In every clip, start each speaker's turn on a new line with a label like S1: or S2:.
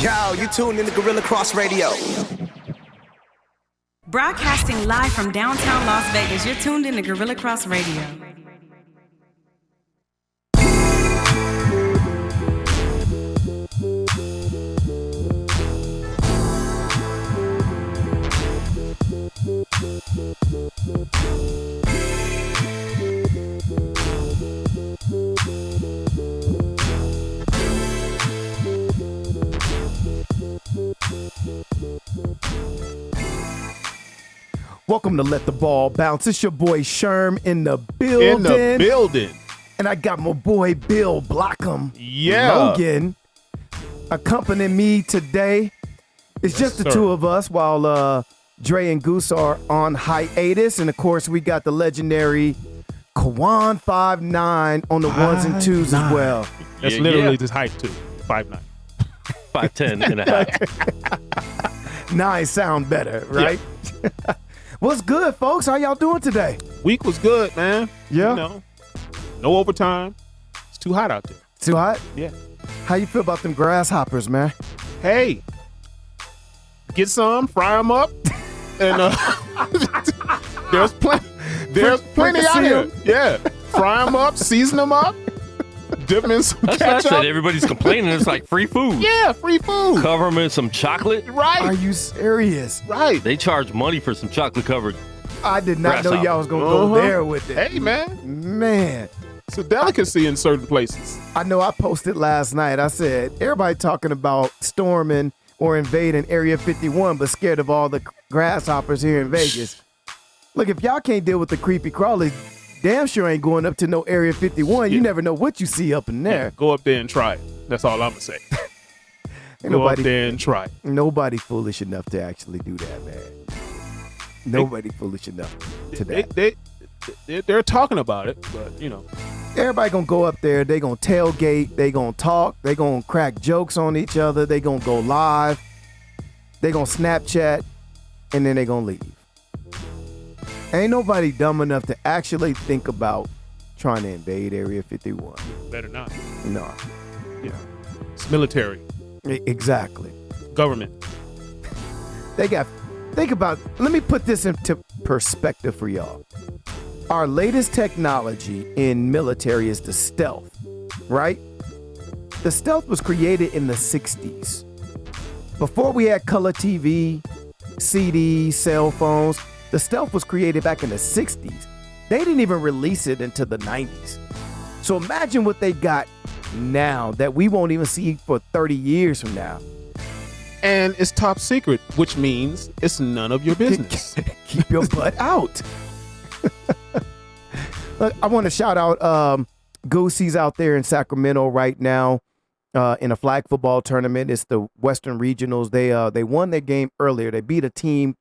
S1: Yo, you tuned in to Guerilla Cross Radio.
S2: Broadcasting live from downtown Las Vegas, you're tuned in to Guerilla Cross Radio.
S3: Welcome to Let the Ball Bounce. It's your boy Sherm in the building.
S4: In the building.
S3: And I got my boy Bill Blockham
S4: Logan
S3: accompanying me today. It's just the two of us while Dre and Goose are on hiatus. And, of course, we got the legendary Kwan 5'9" on the ones and twos as well.
S4: That's literally just height, too. 5'9".
S5: 5'10" and a half.
S3: 9 sound better, right? Yeah. What's good, folks? How y'all doing today?
S4: Week was good, man.
S3: Yeah.
S4: You know, no overtime. It's too hot out there.
S3: Too hot?
S4: Yeah.
S3: How you feel about them grasshoppers, man?
S4: Hey, get some, fry them up, and there's plenty out here. Yeah, fry them up, season them up, dip them in some
S5: That's what I
S4: ketchup.
S5: said. Everybody's complaining. It's like free food.
S4: Yeah, free food.
S5: Cover them in some chocolate.
S4: Right.
S3: Are you serious?
S4: Right.
S5: They charge money for some chocolate covered.
S3: I did not know y'all was going to go there with it.
S4: Hey, man.
S3: Man.
S4: It's a delicacy in certain places.
S3: I know I posted last night. I said, everybody talking about storming or invading Area 51, but scared of all the grasshoppers here in Vegas. Look, if y'all can't deal with the creepy crawlies, damn sure ain't going up to no Area 51. You never know what you see up in there.
S4: Yeah, go up there and try it. That's all I'm going to say. Go up there and try it.
S3: Nobody foolish enough to actually do that, man. Nobody foolish enough to that.
S4: They're talking about it, but, you know.
S3: Everybody gonna go up there. They gonna tailgate. They gonna talk. They gonna crack jokes on each other. They gonna go live. They gonna Snapchat, and then they gonna leave. Ain't nobody dumb enough to actually think about trying to invade Area 51.
S4: Better not.
S3: No.
S4: Yeah. It's military.
S3: Exactly.
S4: Government.
S3: Think about, let me put this into perspective for y'all. Our latest technology in military is the stealth, right? The stealth was created in the 60s. Before we had color TV, CDs, cell phones, the stealth was created back in the 60s. They didn't even release it until the 90s. So imagine what they got now that we won't even see for 30 years from now.
S4: And it's top secret, which means it's none of your business.
S3: Keep your butt out. Look, I want to shout out Goosey's out there in Sacramento right now in a flag football tournament. It's the Western Regionals. They won their game earlier. They beat a team,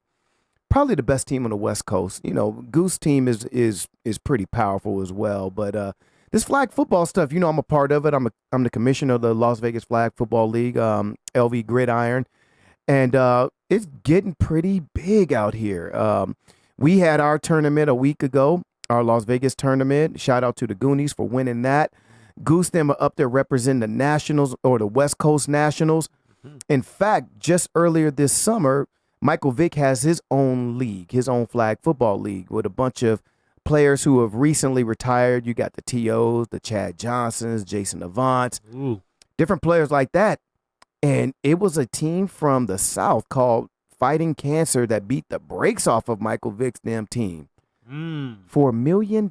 S3: probably the best team on the West Coast. You know, Goose team is pretty powerful as well. But this flag football stuff, you know, I'm a part of it. I'm the commissioner of the Las Vegas Flag Football League, LV Gridiron, and it's getting pretty big out here. We had our tournament a week ago, our Las Vegas tournament. Shout out to the Goonies for winning that. Goose them are up there representing the Nationals or the West Coast Nationals. Mm-hmm. In fact, just earlier this summer, Michael Vick has his own league, his own flag football league with a bunch of players who have recently retired. You got the T.O.s, the Chad Johnsons, Jason Avants, different players like that. And it was a team from the South called Fighting Cancer that beat the brakes off of Michael Vick's damn team for $1 million.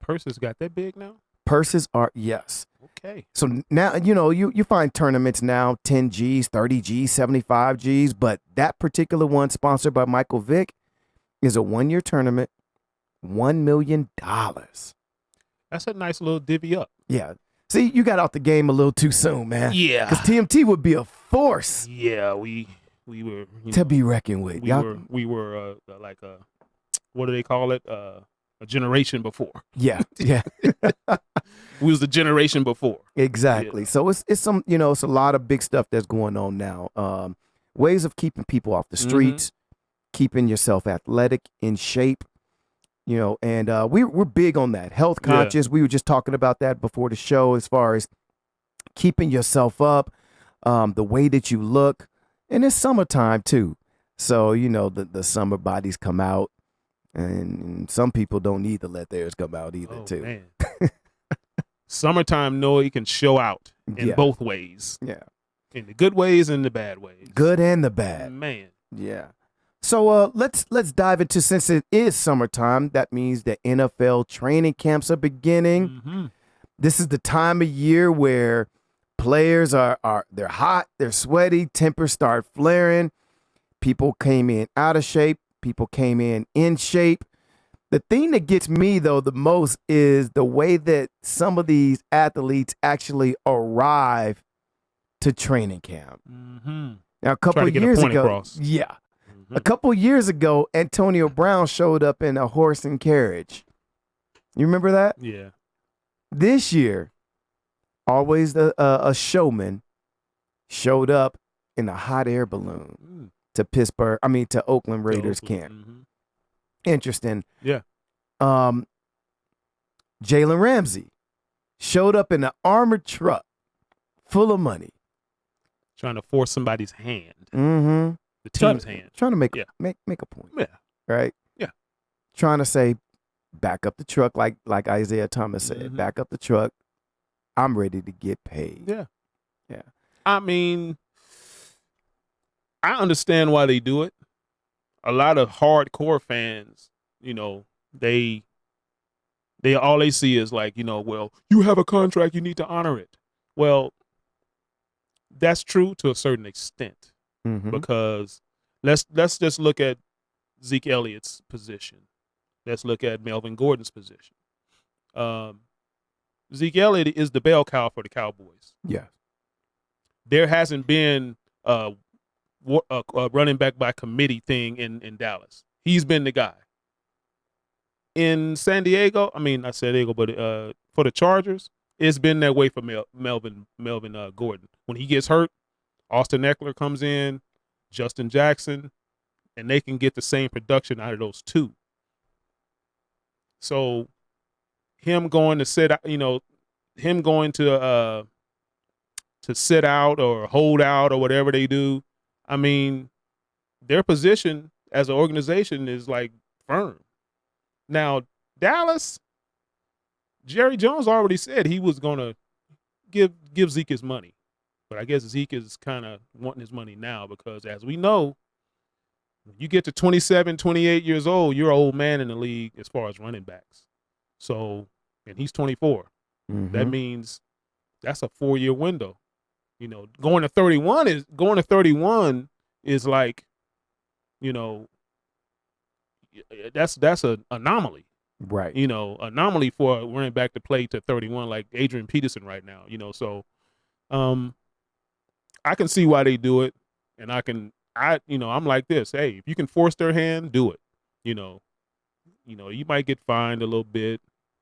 S4: Purses got that big now?
S3: Purses are, yes.
S4: Okay.
S3: So now, you know, you find tournaments now, 10 Gs, 30 Gs, 75 Gs, but that particular one sponsored by Michael Vick is a 1-year tournament, $1 million.
S4: That's a nice little divvy up.
S3: Yeah. See, you got out the game a little too soon, man.
S4: Yeah.
S3: Because TMT would be a force.
S4: Yeah, we were
S3: to be reckoned with.
S4: We were like a, what do they call it? A generation before.
S3: Yeah.
S4: We was the generation before.
S3: Exactly. Yeah. So it's some, you know, it's a lot of big stuff that's going on now. Ways of keeping people off the streets, keeping yourself athletic, in shape. You know, and we're big on that. Health conscious. Yeah. We were just talking about that before the show as far as keeping yourself up, the way that you look, and it's summertime too. So, the summer bodies come out, and some people don't need to let theirs come out either, too.
S4: Man. Summertime Noah can show out in both ways.
S3: Yeah.
S4: In the good ways and the bad ways.
S3: Good and the bad.
S4: Man.
S3: Yeah. So let's dive into, since it is summertime, that means the NFL training camps are beginning.
S4: Mm-hmm.
S3: This is the time of year where players they're hot, they're sweaty, tempers start flaring. People came in out of shape. People came in shape. The thing that gets me, though, the most is the way that some of these athletes actually arrive to training camp.
S4: Mm-hmm.
S3: Now, a couple of years ago,
S4: across.
S3: A couple of years ago, Antonio Brown showed up in a horse and carriage. You remember that?
S4: Yeah.
S3: This year, always a showman showed up in a hot air balloon to Oakland Raiders camp.
S4: Mm-hmm.
S3: Interesting.
S4: Yeah.
S3: Jalen Ramsey showed up in an armored truck full of money.
S4: Trying to force somebody's hand.
S3: Mm-hmm.
S4: The team's hand.
S3: Trying to make a point.
S4: Yeah.
S3: Right?
S4: Yeah.
S3: Trying to say, back up the truck, like Isaiah Thomas said.
S4: Mm-hmm.
S3: Back up the truck. I'm ready to get paid.
S4: Yeah.
S3: Yeah.
S4: I mean, I understand why they do it. A lot of hardcore fans, they all they see is like, well, you have a contract, you need to honor it. Well, that's true to a certain extent, because let's just look at Zeke Elliott's position. Let's look at Melvin Gordon's position. Zeke Elliott is the bell cow for the Cowboys.
S3: Yeah.
S4: There hasn't been a running back by committee thing in Dallas. He's been the guy. In San Diego, not San Diego, but for the Chargers, it's been that way for Melvin Gordon. When he gets hurt, Austin Eckler comes in, Justin Jackson, and they can get the same production out of those two. So him going to sit out or hold out or whatever they do, their position as an organization is like firm. Now, Dallas, Jerry Jones already said he was going to give Zeke his money. But I guess Zeke is kind of wanting his money now because, as we know, when you get to 27, 28 years old, you're an old man in the league as far as running backs. So, and he's 24.
S3: Mm-hmm.
S4: That means that's a 4-year window. Going to 31 is like, that's an anomaly.
S3: Right.
S4: Anomaly for a running back to play to 31 like Adrian Peterson right now. So I can see why they do it, and I'm like this. Hey, if you can force their hand, do it. You might get fined a little bit.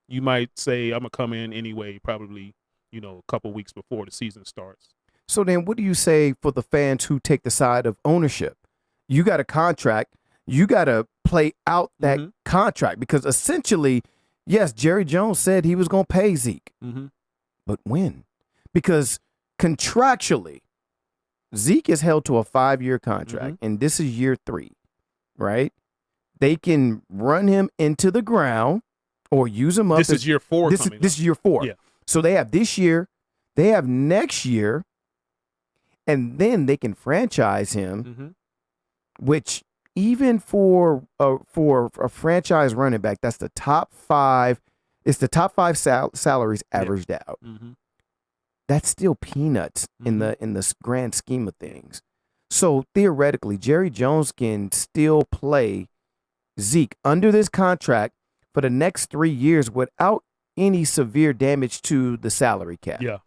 S4: You might say, I'm gonna come in anyway, probably, a couple weeks before the season starts.
S3: So then what do you say for the fans who take the side of ownership? You got a contract. You got to play out that contract because essentially, yes, Jerry Jones said he was going to pay Zeke.
S4: Mm-hmm.
S3: But when? Because contractually, Zeke is held to a 5-year contract, and this is year 3, right? They can run him into the ground or use him up.
S4: This is year 4
S3: This is year 4.
S4: Yeah.
S3: So they have this year, they have next year, and then they can franchise him, which even for a franchise running back, that's the top 5. It's the top 5 salaries averaged out. That's still peanuts in the grand scheme of things. So theoretically, Jerry Jones can still play Zeke under this contract for the next 3 years without any severe damage to the salary cap.
S4: Yeah.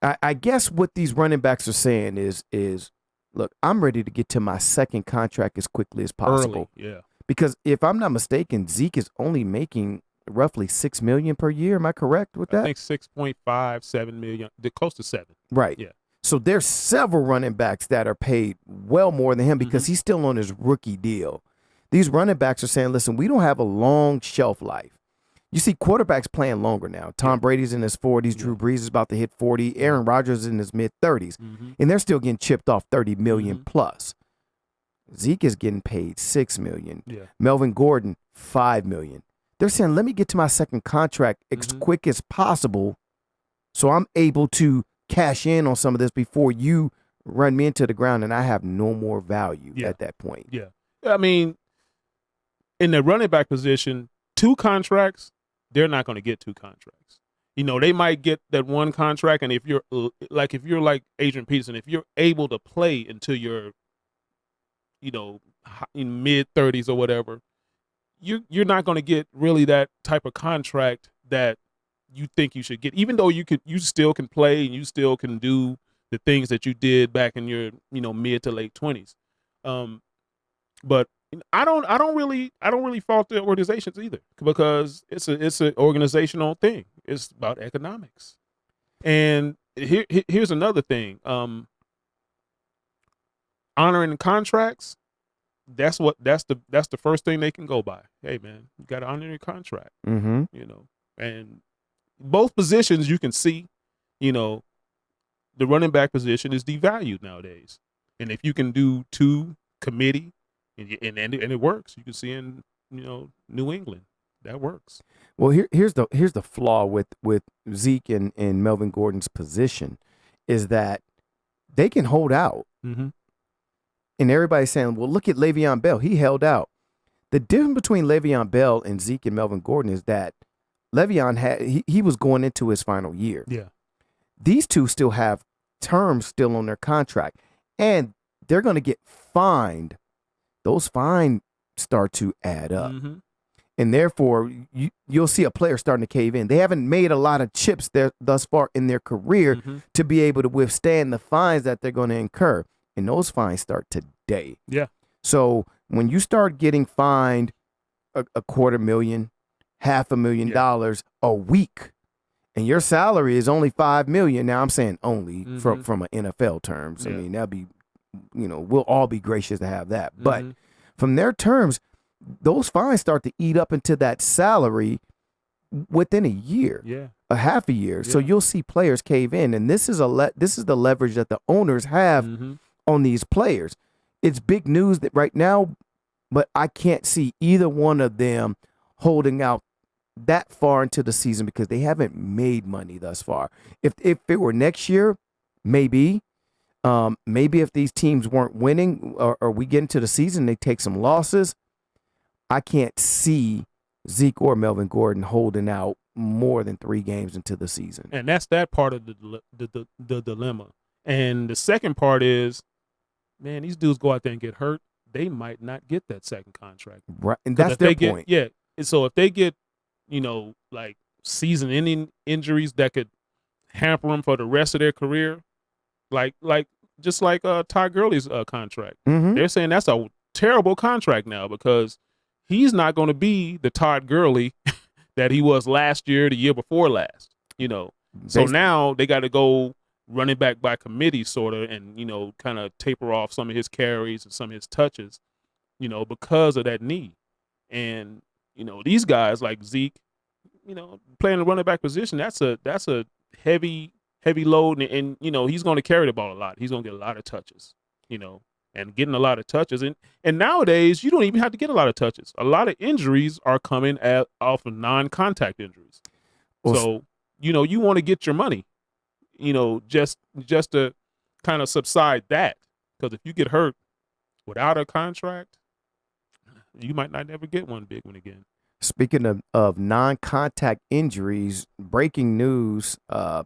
S3: I guess what these running backs are saying is look, I'm ready to get to my second contract as quickly as possible.
S4: Early, yeah.
S3: Because if I'm not mistaken, Zeke is only making roughly $6 million per year. Am I correct with that?
S4: I think 6.5, 7 million, close to 7.
S3: Right.
S4: Yeah.
S3: So there's several running backs that are paid well more than him because he's still on his rookie deal. These running backs are saying, listen, we don't have a long shelf life. You see quarterbacks playing longer now. Tom Brady's in his 40s. Drew Brees is about to hit 40. Aaron Rodgers is in his mid-30s. And they're still getting chipped off $30 million plus. Zeke is getting paid $6 million.
S4: Yeah.
S3: Melvin Gordon, $5 million. They're saying, let me get to my second contract as quick as possible so I'm able to cash in on some of this before you run me into the ground and I have no more value at that point.
S4: Yeah. I mean, in the running back position, 2 contracts, they're not going to get 2 contracts. You know, they might get that 1 contract, and if you're like Adrian Peterson, if you're able to play until you're, you know, in mid-30s or whatever, you're not going to get really that type of contract that you think you should get, even though you still can play and you still can do the things that you did back in your, you know, mid to late 20s. But I don't really fault the organizations either, because it's an organizational thing. It's about economics. And here's another thing. Honoring contracts, that's the first thing they can go by. Hey man, you got to honor your contract.
S3: Mm-hmm.
S4: You know, and both positions you can see, you know, the running back position is devalued nowadays. And if you can do 2 committee and it works, you can see in, you know, New England that works.
S3: Well, here's the flaw with Zeke and Melvin Gordon's position is that they can hold out.
S4: Mm-hmm.
S3: And everybody's saying, well, look at Le'Veon Bell. He held out. The difference between Le'Veon Bell and Zeke and Melvin Gordon is that Le'Veon he was going into his final year.
S4: Yeah.
S3: These two still have terms still on their contract, and they're going to get fined. Those fines start to add up.
S4: Mm-hmm.
S3: And therefore, you'll see a player starting to cave in. They haven't made a lot of chips there thus far in their career to be able to withstand the fines that they're going to incur. And those fines start today.
S4: Yeah.
S3: So when you start getting fined a $250,000, $500,000 a week, and your salary is only $5 million. Now I'm saying only from an NFL terms.
S4: Yeah.
S3: I mean, that'd be, you know, we'll all be gracious to have that. But from their terms, those fines start to eat up into that salary within a year, a half a year. So you'll see players cave in, and this is the leverage that the owners have on these players. It's big news that right now, but I can't see either one of them holding out that far into the season because they haven't made money thus far. If it were next year, maybe if these teams weren't winning or we get into the season, they take some losses. I can't see Zeke or Melvin Gordon holding out more than 3 games into the season.
S4: And that's that part of the dilemma. And the second part is, man, these dudes go out there and get hurt. They might not get that second contract.
S3: Right. And that's their point.
S4: Yeah. And so if they get, you know, like season-ending injuries that could hamper them for the rest of their career, like Todd Gurley's contract. They're saying that's a terrible contract now because he's not going to be the Todd Gurley that he was last year, the year before last, you know. So now they got to go running back by committee sort of and, you know, kind of taper off some of his carries and some of his touches, you know, because of that knee. And, you know, these guys like Zeke, you know, playing the running back position, that's a heavy load. And you know, he's going to carry the ball a lot. He's going to get a lot of touches, you know, and getting a lot of touches. And nowadays, you don't even have to get a lot of touches. A lot of injuries are coming off of non-contact injuries. Well, so, you know, you want to get your money, you know, just to kind of subside that. Because if you get hurt without a contract, you might not ever get one big one again.
S3: Speaking of non-contact injuries, breaking news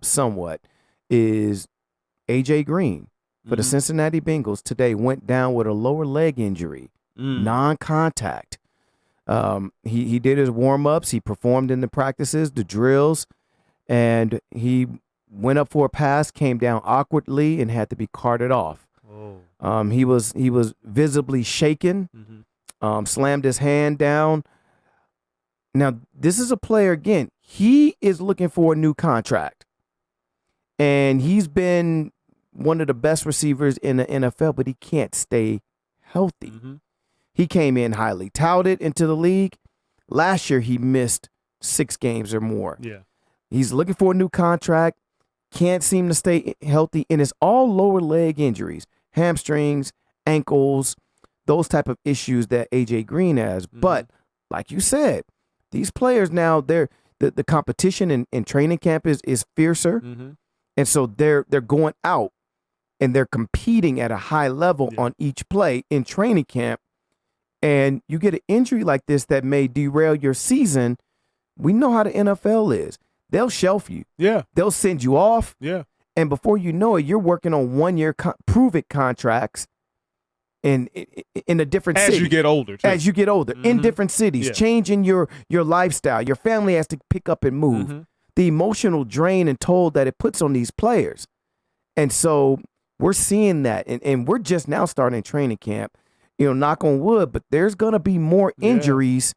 S3: somewhat is A.J. Green for the Cincinnati Bengals today went down with a lower leg injury, non-contact. He did his warm-ups. He performed in the practices, the drills, and he went up for a pass, came down awkwardly, and had to be carted off. Oh. He was visibly shaken, slammed his hand down. Now, this is a player, again, he is looking for a new contract. And he's been one of the best receivers in the NFL, but he can't stay healthy. He came in highly touted into the league. Last year, he missed 6 games or more.
S4: Yeah.
S3: He's looking for a new contract, can't seem to stay healthy, and it's all lower leg injuries, hamstrings, ankles, those type of issues that AJ Green has. But like you said, these players now, the competition in training camp is fiercer. And so they're going out and they're competing at a high level on each play in training camp. And you get an injury like this that may derail your season. We know how the NFL is. They'll shelf you.
S4: Yeah.
S3: They'll send you off.
S4: Yeah.
S3: And before you know it, you're working on 1-year prove-it contracts in a different city.
S4: As you get older, too.
S3: As you get older, in different cities, changing your lifestyle. Your family has to pick up and move. The emotional drain and toll that it puts on these players. And so we're seeing that. And we're just now starting training camp. You know, knock on wood, but there's going to be more injuries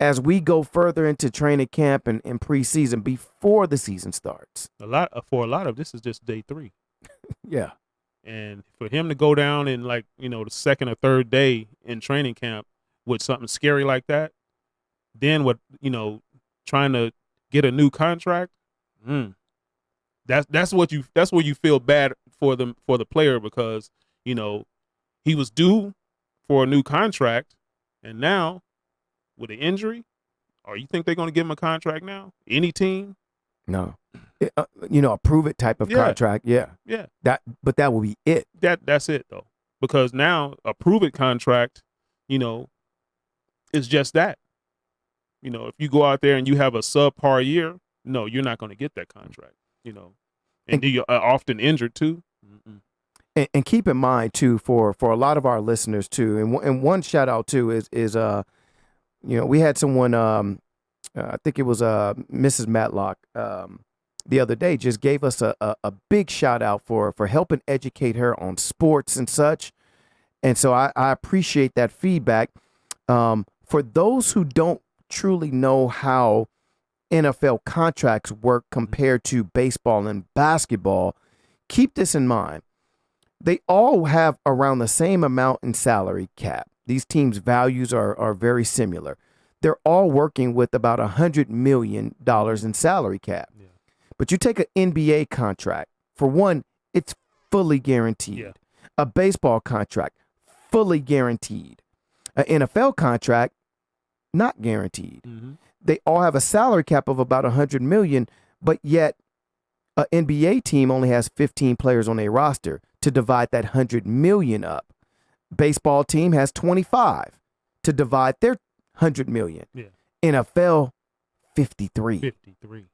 S3: as we go further into training camp and preseason before the season starts.
S4: For a lot of this is just day 3.
S3: Yeah.
S4: And for him to go down in the second or third day in training camp with something scary like that, then trying to get a new contract, that's where you feel bad for the player, because he was due for a new contract, and now with an injury, or you think they're going to give him a contract now? Any team?
S3: No. A prove it type of contract. Yeah.
S4: Yeah.
S3: But that will be it.
S4: That's it though. Because now a prove it contract, is just that. If you go out there and you have a subpar year, no, you're not going to get that contract, And you're often injured too.
S3: And keep in mind too, for a lot of our listeners too, and one shout out too is we had someone, I think it was Mrs. Matlock, the other day, just gave us a big shout out for helping educate her on sports and such. And so I appreciate that feedback. For those who don't truly know how NFL contracts work compared to baseball and basketball, keep this in mind. They all have around the same amount in salary cap. These teams' values are very similar. They're all working with about $100 million in salary cap. Yeah. But you take an NBA contract, for one, it's fully guaranteed. Yeah. A baseball contract, fully guaranteed. An NFL contract, not guaranteed. They all have a salary cap of about $100 million, but yet an NBA team only has 15 players on their roster to divide that $100 million up. Baseball team has 25 to divide their $100 million. Yeah. NFL 53.
S4: 53.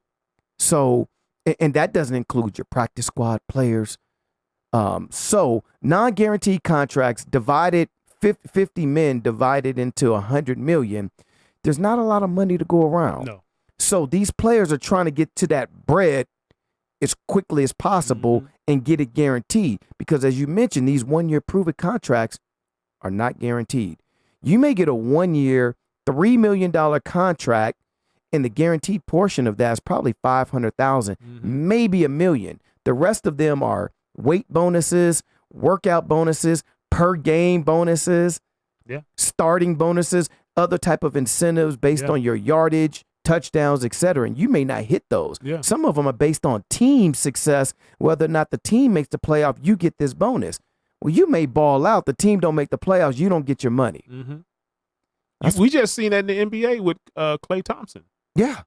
S3: So, and that doesn't include your practice squad players. So non-guaranteed contracts divided, 50 men divided into $100 million. There's not a lot of money to go around.
S4: No.
S3: So these players are trying to get to that bread as quickly as possible and get it guaranteed. Because as you mentioned, these 1-year prove-it contracts are not guaranteed. You may get a 1-year, $3 million contract, and the guaranteed portion of that is probably $500,000, maybe $1 million. The rest of them are weight bonuses, workout bonuses, per game bonuses, starting bonuses, other type of incentives based on your yardage, touchdowns, etc. And you may not hit those. Yeah. Some of them are based on team success. Whether or not the team makes the playoff, you get this bonus. Well, you may ball out. The team don't make the playoffs. You don't get your money.
S4: We just seen that in the NBA with Klay Thompson.
S3: Yeah.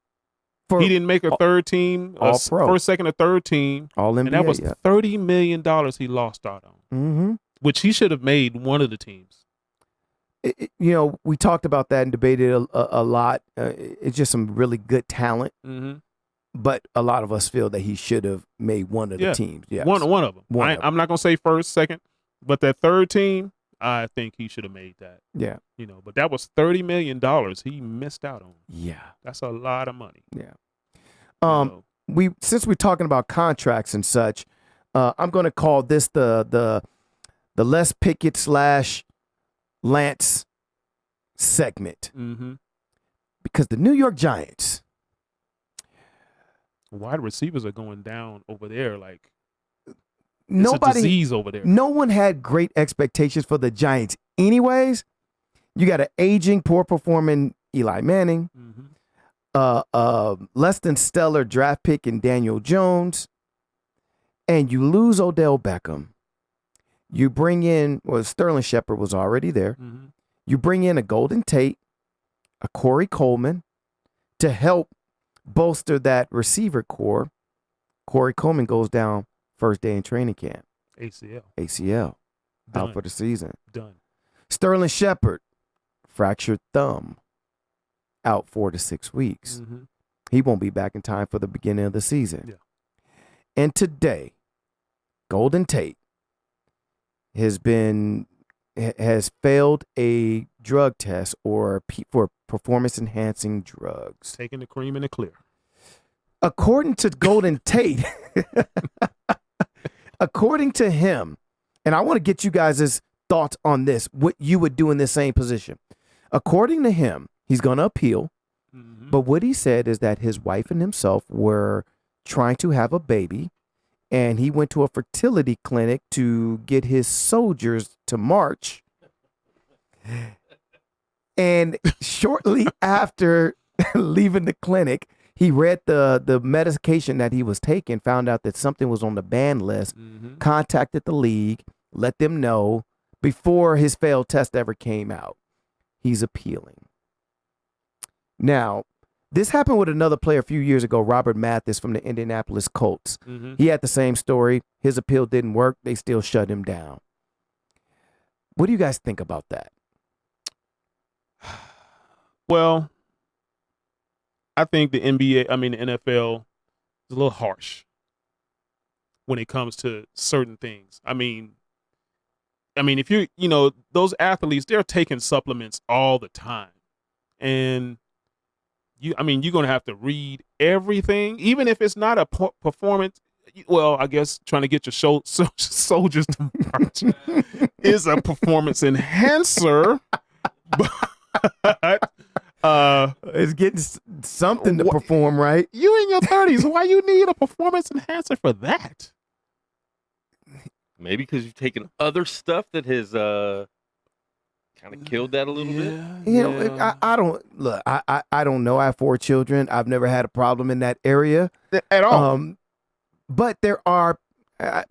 S4: He didn't make a third team, first, second, or third team.
S3: All NBA,
S4: and that was $30 million he lost out on, which he should have made one of the teams.
S3: We talked about that and debated a lot. It's just some really good talent. But a lot of us feel that he should have made one of the teams. Yes.
S4: One of them. I'm not going to say first, second, but that third team, I think he should have made that.
S3: Yeah.
S4: But that was $30 million he missed out on.
S3: Yeah.
S4: That's a lot of money.
S3: Yeah. Since we're talking about contracts and such, I'm going to call this the Les Pickett / Lance segment. Because the New York Giants,
S4: wide receivers are going down over there like
S3: nobody,
S4: it's a disease over there.
S3: No one had great expectations for the Giants anyways. You got an aging, poor performing Eli Manning, less than stellar draft pick in Daniel Jones, and you lose Odell Beckham. You bring in, well, Sterling Shepard was already there.
S4: Mm-hmm.
S3: You bring in a Golden Tate, a Corey Coleman to help bolster that receiver core. Corey Coleman goes down first day in training camp. ACL.
S4: Done.
S3: Out for the season.
S4: Done.
S3: Sterling Shepard, fractured thumb, out 4 to 6 weeks.
S4: Mm-hmm.
S3: He won't be back in time for the beginning of the season.
S4: Yeah.
S3: And today, Golden Tate has failed a drug test for performance-enhancing drugs.
S4: Taking the cream in the clear.
S3: According to Golden Tate, according to him, and I want to get you guys' thoughts on this, what you would do in this same position. According to him, he's going to appeal, but what he said is that his wife and himself were trying to have a baby, and he went to a fertility clinic to get his soldiers to march. And shortly after leaving the clinic, he read the medication that he was taking, found out that something was on the ban list, contacted the league, let them know before his failed test ever came out. He's appealing. Now, this happened with another player a few years ago, Robert Mathis from the Indianapolis Colts. He had the same story. His appeal didn't work. They still shut him down. What do you guys think about that?
S4: Well, I think the NFL is a little harsh when it comes to certain things. I mean, if those athletes, they're taking supplements all the time. And you're going to have to read everything, even if it's not a performance. Well, I guess trying to get your soldiers to march is a performance enhancer, but
S3: it's getting something to perform, right?
S4: You in your 30s, why you need a performance enhancer for that?
S5: Maybe because you've taken other stuff that has kind of killed that a little bit.
S3: You know, I don't look. I don't know. I have 4 children. I've never had a problem in that area
S4: at all.
S3: But there are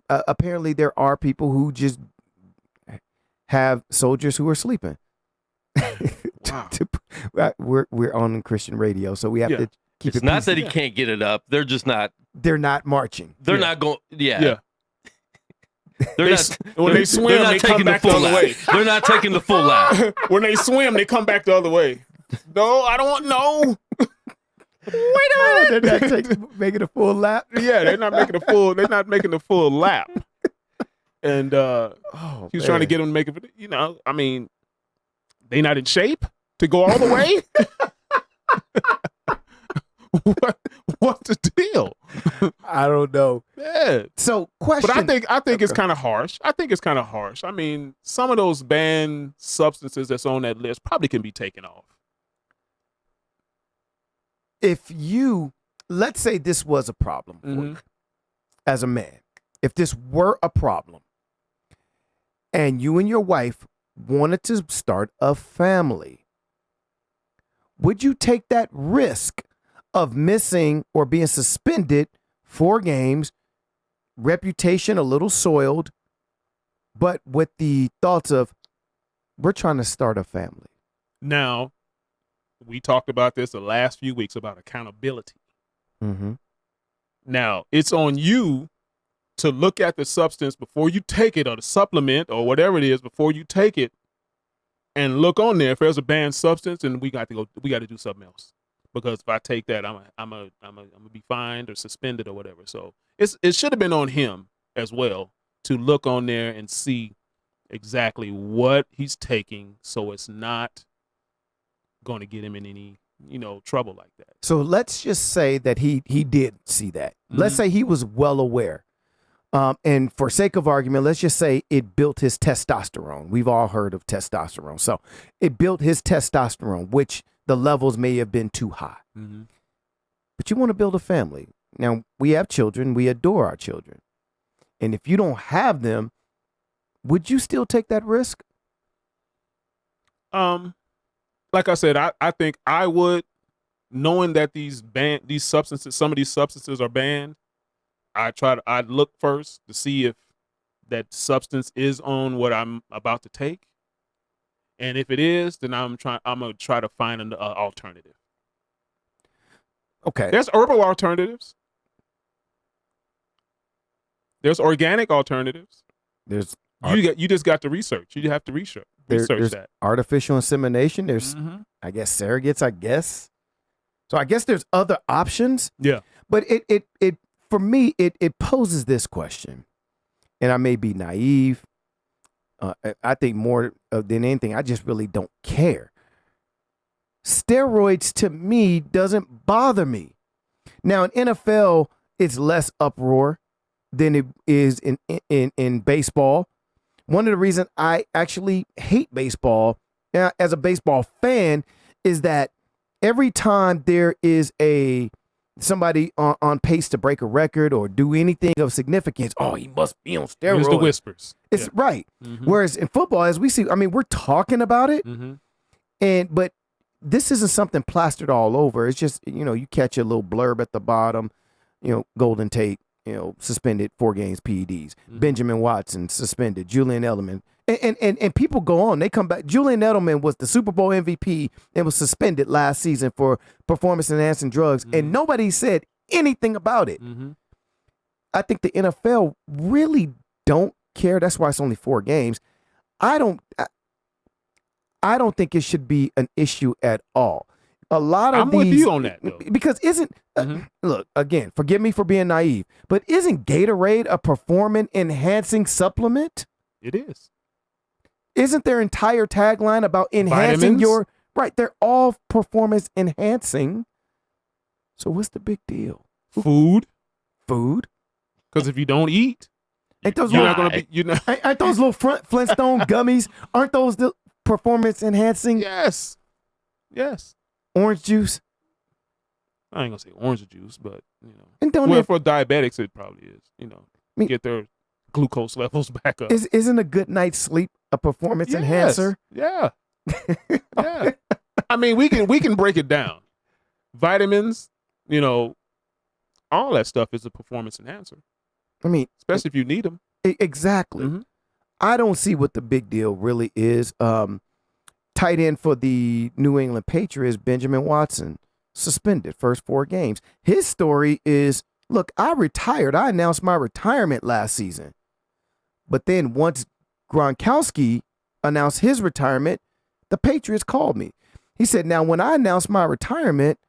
S3: apparently there are people who just have soldiers who are sleeping.
S4: Wow.
S3: We're on Christian radio, so we have to keep
S5: it's
S3: it.
S5: Not that he can't get it up. They're just not.
S3: They're not marching.
S5: They're not going. Yeah.
S4: When they swim, they come back the other way.
S5: They're not taking the full lap.
S4: When they swim, they come back the other way. No, I don't want no. Wait a minute.
S3: They're not making a full lap.
S4: Yeah, they're not making the full lap. And he's trying to get them to make it. They not in shape to go all the way. What's the deal?
S3: I don't know.
S4: Yeah.
S3: So, question.
S4: But I think it's kind of harsh. I mean, some of those banned substances that's on that list probably can be taken off.
S3: If let's say this was a problem for you as a man, if this were a problem and you and your wife wanted to start a family, would you take that risk of missing or being suspended 4 games, reputation a little soiled, but with the thoughts of, we're trying to start a family?
S4: Now, we talked about this the last few weeks about accountability. Now, it's on you to look at the substance before you take it, or the supplement or whatever it is before you take it, and look on there. If there's a banned substance, and we got to do something else. Because if I take that, I'm gonna be fined or suspended or whatever. So it should have been on him as well to look on there and see exactly what he's taking, so it's not going to get him in any trouble like that.
S3: So let's just say that he did see that. Let's say he was well aware. And for sake of argument, let's just say it built his testosterone. We've all heard of testosterone. So it built his testosterone, which the levels may have been too high. But you want to build a family. Now, we have children. We adore our children. And if you don't have them, would you still take that risk?
S4: Like I said, I think I would, knowing that some of these substances are banned, I look first to see if that substance is on what I'm about to take, and if it is, then I'm gonna try to find an alternative.
S3: Okay.
S4: There's herbal alternatives. There's organic alternatives.
S3: There's
S4: You just got to research. You have to research
S3: there's
S4: that.
S3: artificial insemination. There's I guess surrogates. I guess. So I guess there's other options.
S4: Yeah.
S3: But it for me it poses this question, and I may be naive. I think more than anything, I just really don't care. Steroids to me doesn't bother me. Now in NFL, it's less uproar than it is in baseball. One of the reasons I actually hate baseball as a baseball fan is that every time there is somebody on pace to break a record or do anything of significance, oh, he must be on steroids.
S4: Use the whispers.
S3: It's right. Whereas in football, as we see, I mean, we're talking about it, but this isn't something plastered all over. It's just, you catch a little blurb at the bottom, Golden Tate, suspended 4 games PEDs. Benjamin Watson suspended. Julian Edelman. And people go on. They come back. Julian Edelman was the Super Bowl MVP and was suspended last season for performance-enhancing drugs, and nobody said anything about it. I think the NFL really don't care. That's why it's only 4 games. I don't think it should be an issue at all. A lot of
S4: I'm with you on that, though.
S3: Because look, again, forgive me for being naive, but isn't Gatorade a performance-enhancing supplement?
S4: It is.
S3: Isn't their entire tagline about enhancing
S4: Vitamins?
S3: right? They're all performance enhancing. So what's the big deal?
S4: Food.
S3: Because
S4: if you don't eat,
S3: ain't those
S4: you're
S3: little,
S4: not going to be,
S3: ain't those little Flintstone gummies? Aren't those the performance enhancing?
S4: Yes.
S3: Orange juice.
S4: I ain't going to say orange juice, but,
S3: And don't
S4: for diabetics, it probably is, get their glucose levels back up.
S3: Isn't a good night's sleep a performance enhancer?
S4: Yeah. Yeah. I mean, we can break it down. Vitamins, all that stuff is a performance enhancer.
S3: I mean,
S4: especially if you need them.
S3: Exactly. I don't see what the big deal really is. Tight end for the New England Patriots, Benjamin Watson, suspended first 4 games. His story is, look, I retired. I announced my retirement last season. But then once Gronkowski announced his retirement, the Patriots called me. He said, now, when I announced my retirement,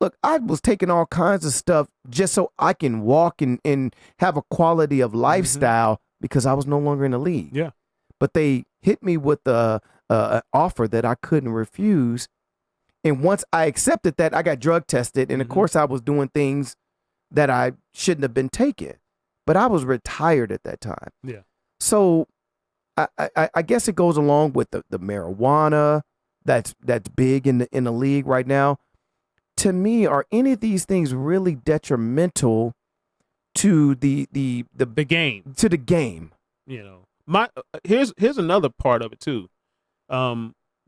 S3: look, I was taking all kinds of stuff just so I can walk and have a quality of lifestyle because I was no longer in the league.
S4: Yeah.
S3: But they hit me with an offer that I couldn't refuse. And once I accepted that, I got drug tested. And, of course, I was doing things that I shouldn't have been taking. But I was retired at that time.
S4: Yeah.
S3: So I guess it goes along with the marijuana that's big in the league right now. To me, are any of these things really detrimental to the
S4: game?
S3: To the game.
S4: Here's another part of it too.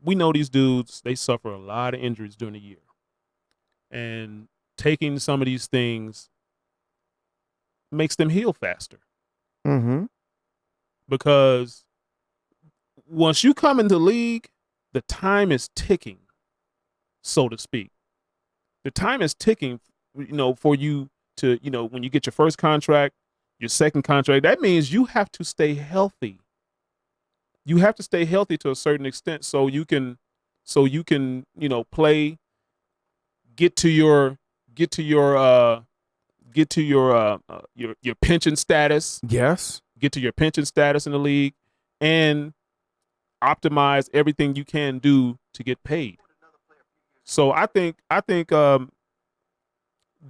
S4: We know these dudes, they suffer a lot of injuries during the year. And taking some of these things makes them heal faster. Because once you come into the league, the time is ticking, so to speak. The time is ticking, for you to, when you get your first contract, your second contract, that means you have to stay healthy. You have to stay healthy to a certain extent so you can play, get to your pension status.
S3: Yes.
S4: Get to your pension status in the league and optimize everything you can do to get paid. So I think the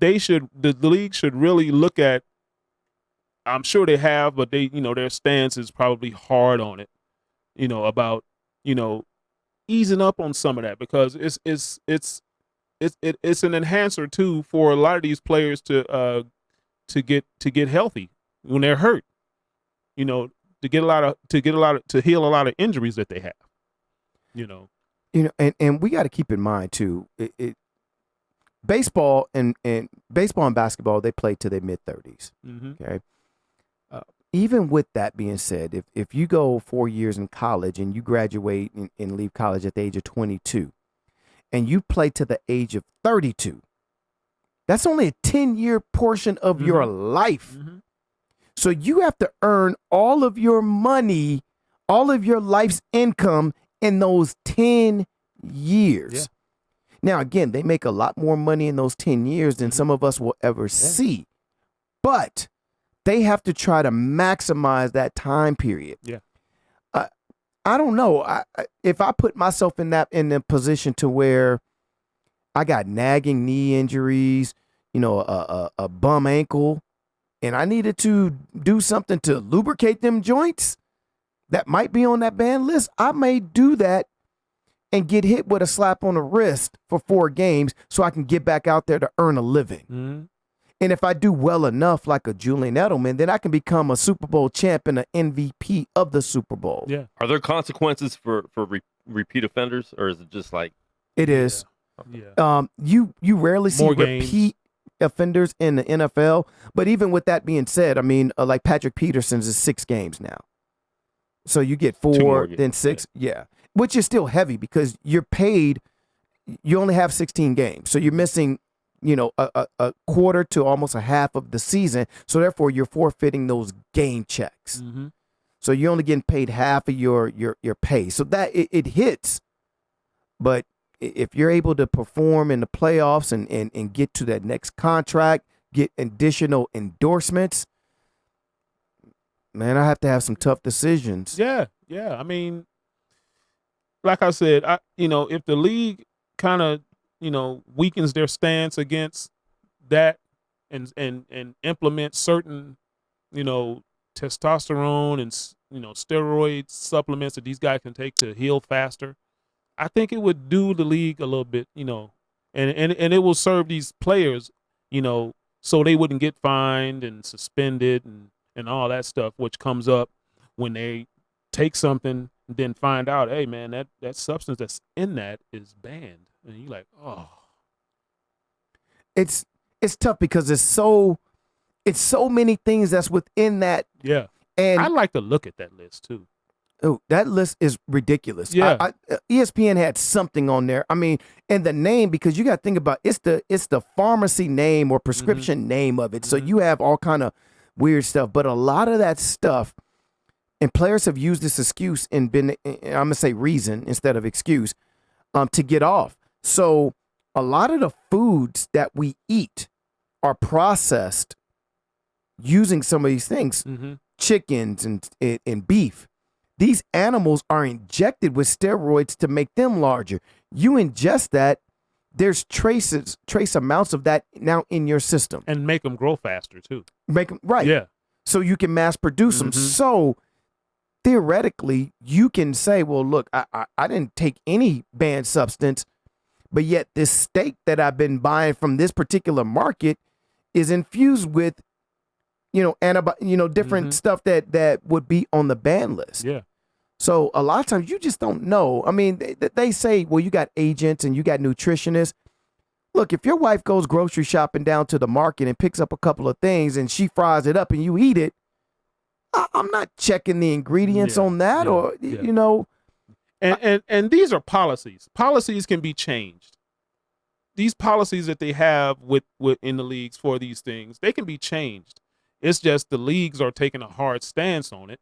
S4: league should really look at, I'm sure they have, but they, their stance is probably hard on it, about, easing up on some of that, because it's an enhancer too for a lot of these players to get healthy when they're hurt, to heal a lot of injuries that they have,
S3: and we got to keep in mind too, baseball and basketball, they play to their mid-30s.
S4: Mm-hmm.
S3: Okay. Even with that being said, if you go 4 years in college and you graduate and leave college at the age of 22, and you play to the age of 32, that's only a 10-year portion of your life.
S4: Mm-hmm.
S3: So you have to earn all of your money, all of your life's income in those 10 years.
S4: Yeah.
S3: Now, again, they make a lot more money in those 10 years than some of us will ever see. But they have to try to maximize that time period.
S4: Yeah.
S3: I don't know. If I put myself in the position to where I got nagging knee injuries, a bum ankle, and I needed to do something to lubricate them joints that might be on that ban list, I may do that and get hit with a slap on the wrist for 4 games so I can get back out there to earn a living.
S4: Mm-hmm.
S3: And if I do well enough, like a Julian Edelman, then I can become a Super Bowl champ and an MVP of the Super Bowl.
S4: Yeah.
S5: Are there consequences for repeat offenders, or is it just like
S3: It is.
S4: Yeah.
S3: You rarely see
S4: More games.
S3: repeat offenders in the NFL, but even with that being said, I mean, like Patrick Peterson's is 6 games now. So you get 4,
S5: more
S3: then
S5: games,
S3: 6, yeah. Which is still heavy because you're paid, you only have 16 games. So you're missing, a quarter to almost a half of the season. So therefore you're forfeiting those game checks.
S4: Mm-hmm.
S3: So you're only getting paid half of your pay. So that it hits. But if you're able to perform in the playoffs and get to that next contract, get additional endorsements, man, I have to have some tough decisions.
S4: Yeah. I mean, like I said, if the league kind of, weakens their stance against that and implement certain, testosterone and, steroid supplements that these guys can take to heal faster, I think it would do the league a little bit, and it will serve these players, so they wouldn't get fined and suspended and all that stuff, which comes up when they take something and then find out, hey man, that substance that's in that is banned. And you're like, oh.
S3: It's tough because it's so many things that's within that.
S4: Yeah.
S3: And
S4: I like to look at that list too.
S3: Oh, that list is ridiculous.
S4: Yeah.
S3: ESPN had something on there. I mean, and the name, because you got to think about it's the pharmacy name or prescription name of it. So you have all kind of weird stuff, but a lot of that stuff, and players have used this excuse and been, I'm gonna say reason instead of excuse, to get off. So a lot of the foods that we eat are processed using some of these things, chickens and beef. These animals are injected with steroids to make them larger. You ingest that, there's trace amounts of that now in your system.
S4: And make them grow faster too.
S3: Make them, right.
S4: Yeah.
S3: So you can mass produce them. So theoretically, you can say, well, look, I didn't take any banned substance, but yet this steak that I've been buying from this particular market is infused with, different stuff that would be on the ban list.
S4: Yeah.
S3: So a lot of times you just don't know. I mean, they say, well, you got agents and you got nutritionists. Look, if your wife goes grocery shopping down to the market and picks up a couple of things and she fries it up and you eat it, I'm not checking the ingredients on that
S4: And these are policies. Policies can be changed. These policies that they have with in the leagues for these things, they can be changed. It's just the leagues are taking a hard stance on it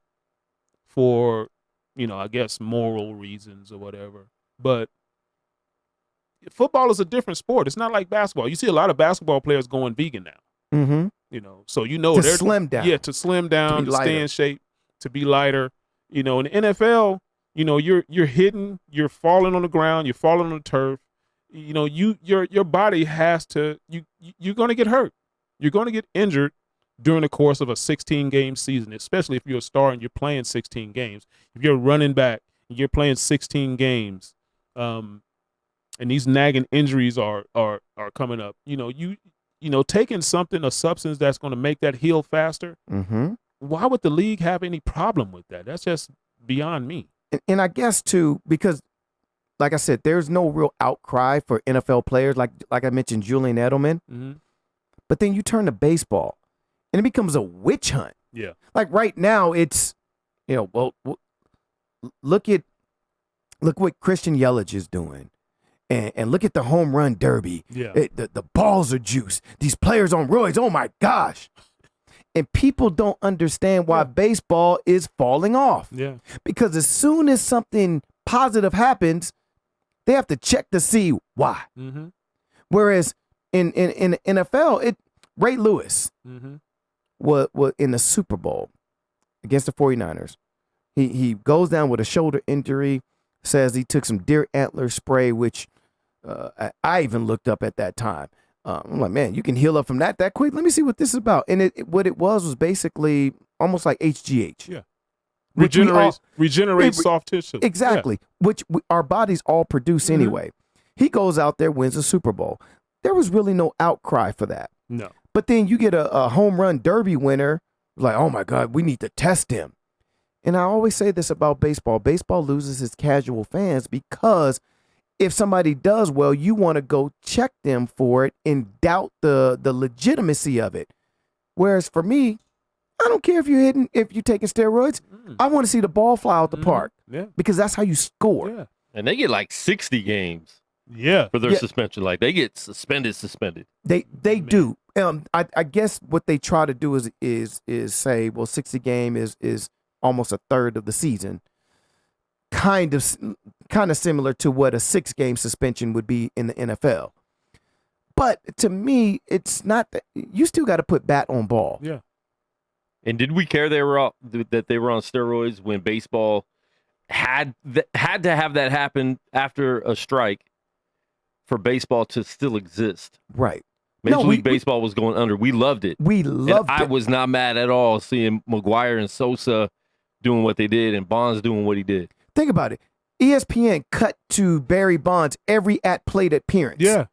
S4: for, I guess moral reasons or whatever. But football is a different sport. It's not like basketball. You see a lot of basketball players going vegan now.
S3: Mm-hmm.
S4: So
S3: to
S4: they're
S3: slim down.
S4: Yeah, to slim down, to stay
S3: lighter.
S4: in shape, to be lighter. In the NFL, you're hitting, you're falling on the ground, you're falling on the turf. Your body has to. You're going to get hurt. You're going to get injured during the course of a 16-game season, especially if you're a star and you're playing 16 games. If you're a running back and you're playing 16 games, and these nagging injuries are coming up, taking a substance that's going to make that heal faster.
S3: Mm-hmm.
S4: Why would the league have any problem with that? That's just beyond me.
S3: And I guess too, because like I said, there's no real outcry for NFL players like I mentioned Julian Edelman.
S4: Mm-hmm.
S3: But then you turn to baseball, and it becomes a witch hunt.
S4: Yeah.
S3: Like right now, it's look what Christian Yelich is doing. And look at the home run derby.
S4: Yeah.
S3: The balls are juice. These players on roids. Oh my gosh. And people don't understand why baseball is falling off.
S4: Yeah.
S3: Because as soon as something positive happens, they have to check to see why.
S4: Mm-hmm.
S3: Whereas in NFL, Ray Lewis
S4: Mm-hmm.
S3: was in the Super Bowl against the 49ers. He goes down with a shoulder injury, says he took some deer antler spray, which I even looked up at that time. I'm like, man, you can heal up from that quick. Let me see what this is about. And what it was basically almost like HGH.
S4: Yeah.
S3: Which
S4: Regenerate soft tissue.
S3: Exactly. Which our bodies all produce anyway. He goes out there, wins a Super Bowl. There was really no outcry for that.
S4: No.
S3: But then you get a home run derby winner, like, oh my God, we need to test him. And I always say this about baseball. Baseball loses its casual fans because if somebody does well, you want to go check them for it and doubt the legitimacy of it. Whereas for me, I don't care if you're taking steroids. I want to see the ball fly out the park.
S4: Yeah.
S3: Because that's how you score.
S4: Yeah.
S5: And they get like 60 games
S4: Yeah.
S5: for their suspension. Like they get suspended.
S3: They do. I guess what they try to do is say, well, 60 game is almost a third of the season. Kind of similar to what a 6-game suspension would be in the NFL. But to me, it's not that you still got to put bat on ball.
S4: Yeah.
S5: And did we care that they were on steroids when baseball had to have that happen after a strike for baseball to still exist?
S3: Right.
S5: Major League Baseball was going under. We loved it.
S3: We loved it.
S5: I was not mad at all seeing McGuire and Sosa doing what they did and Bonds doing what he did.
S3: Think about it. ESPN cut to Barry Bonds every at-plate appearance.
S4: Yeah.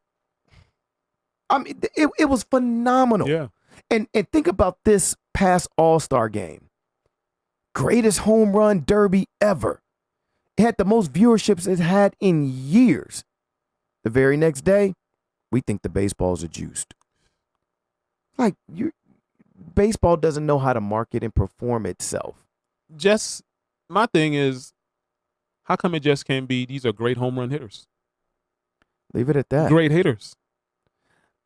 S3: I mean, it was phenomenal.
S4: Yeah.
S3: And think about this past All-Star game. Greatest home run derby ever. It had the most viewerships it's had in years. The very next day, we think the baseballs are juiced. Like, baseball doesn't know how to market and perform itself.
S4: Just my thing is, how come it just can't be these are great home run hitters?
S3: Leave it at that.
S4: Great hitters.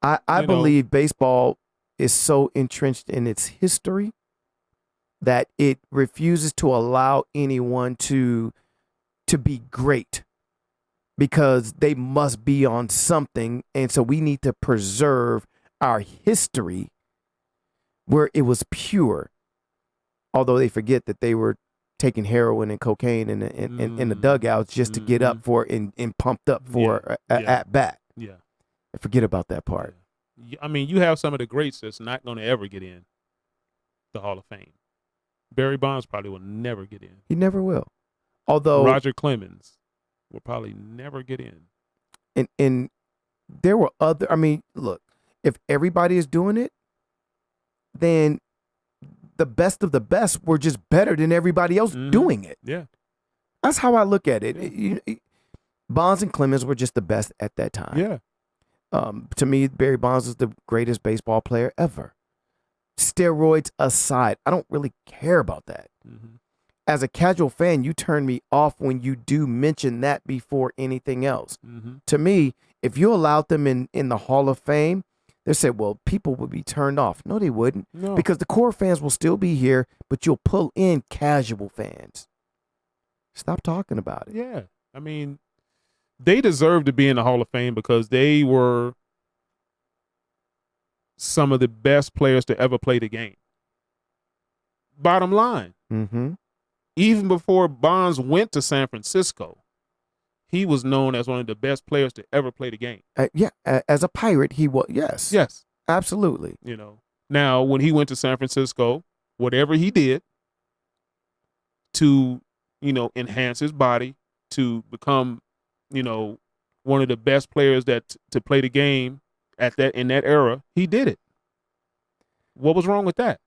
S3: I believe baseball is so entrenched in its history that it refuses to allow anyone to be great because they must be on something. And so we need to preserve our history where it was pure. Although they forget that they were taking heroin and cocaine in the dugouts just to get up for and pumped up for at bat.
S4: Yeah.
S3: Forget about that part.
S4: I mean, you have some of the greats that's not going to ever get in the Hall of Fame. Barry Bonds probably will never get in.
S3: He never will. Although
S4: Roger Clemens will probably never get in.
S3: And there were other. I mean, look, if everybody is doing it, then the best of the best were just better than everybody else doing it.
S4: Yeah.
S3: That's how I look at it. Bonds and Clemens were just the best at that time.
S4: Yeah.
S3: To me, Barry Bonds is the greatest baseball player ever. Steroids aside, I don't really care about that.
S4: Mm-hmm.
S3: As a casual fan, you turn me off when you do mention that before anything else.
S4: Mm-hmm.
S3: To me, if you allowed them in the Hall of Fame, they said, well, people would be turned off. No, they wouldn't.
S4: No.
S3: Because the core fans will still be here, but you'll pull in casual fans. Stop talking about it.
S4: Yeah. I mean, they deserve to be in the Hall of Fame because they were some of the best players to ever play the game. Bottom line.
S3: Mm-hmm.
S4: Even before Bonds went to San Francisco, he was known as one of the best players to ever play the game.
S3: As a Pirate, he was. Yes.
S4: Yes.
S3: Absolutely.
S4: Now, when he went to San Francisco, whatever he did to, enhance his body, to become, one of the best players to play the game in that era, he did it. What was wrong with that?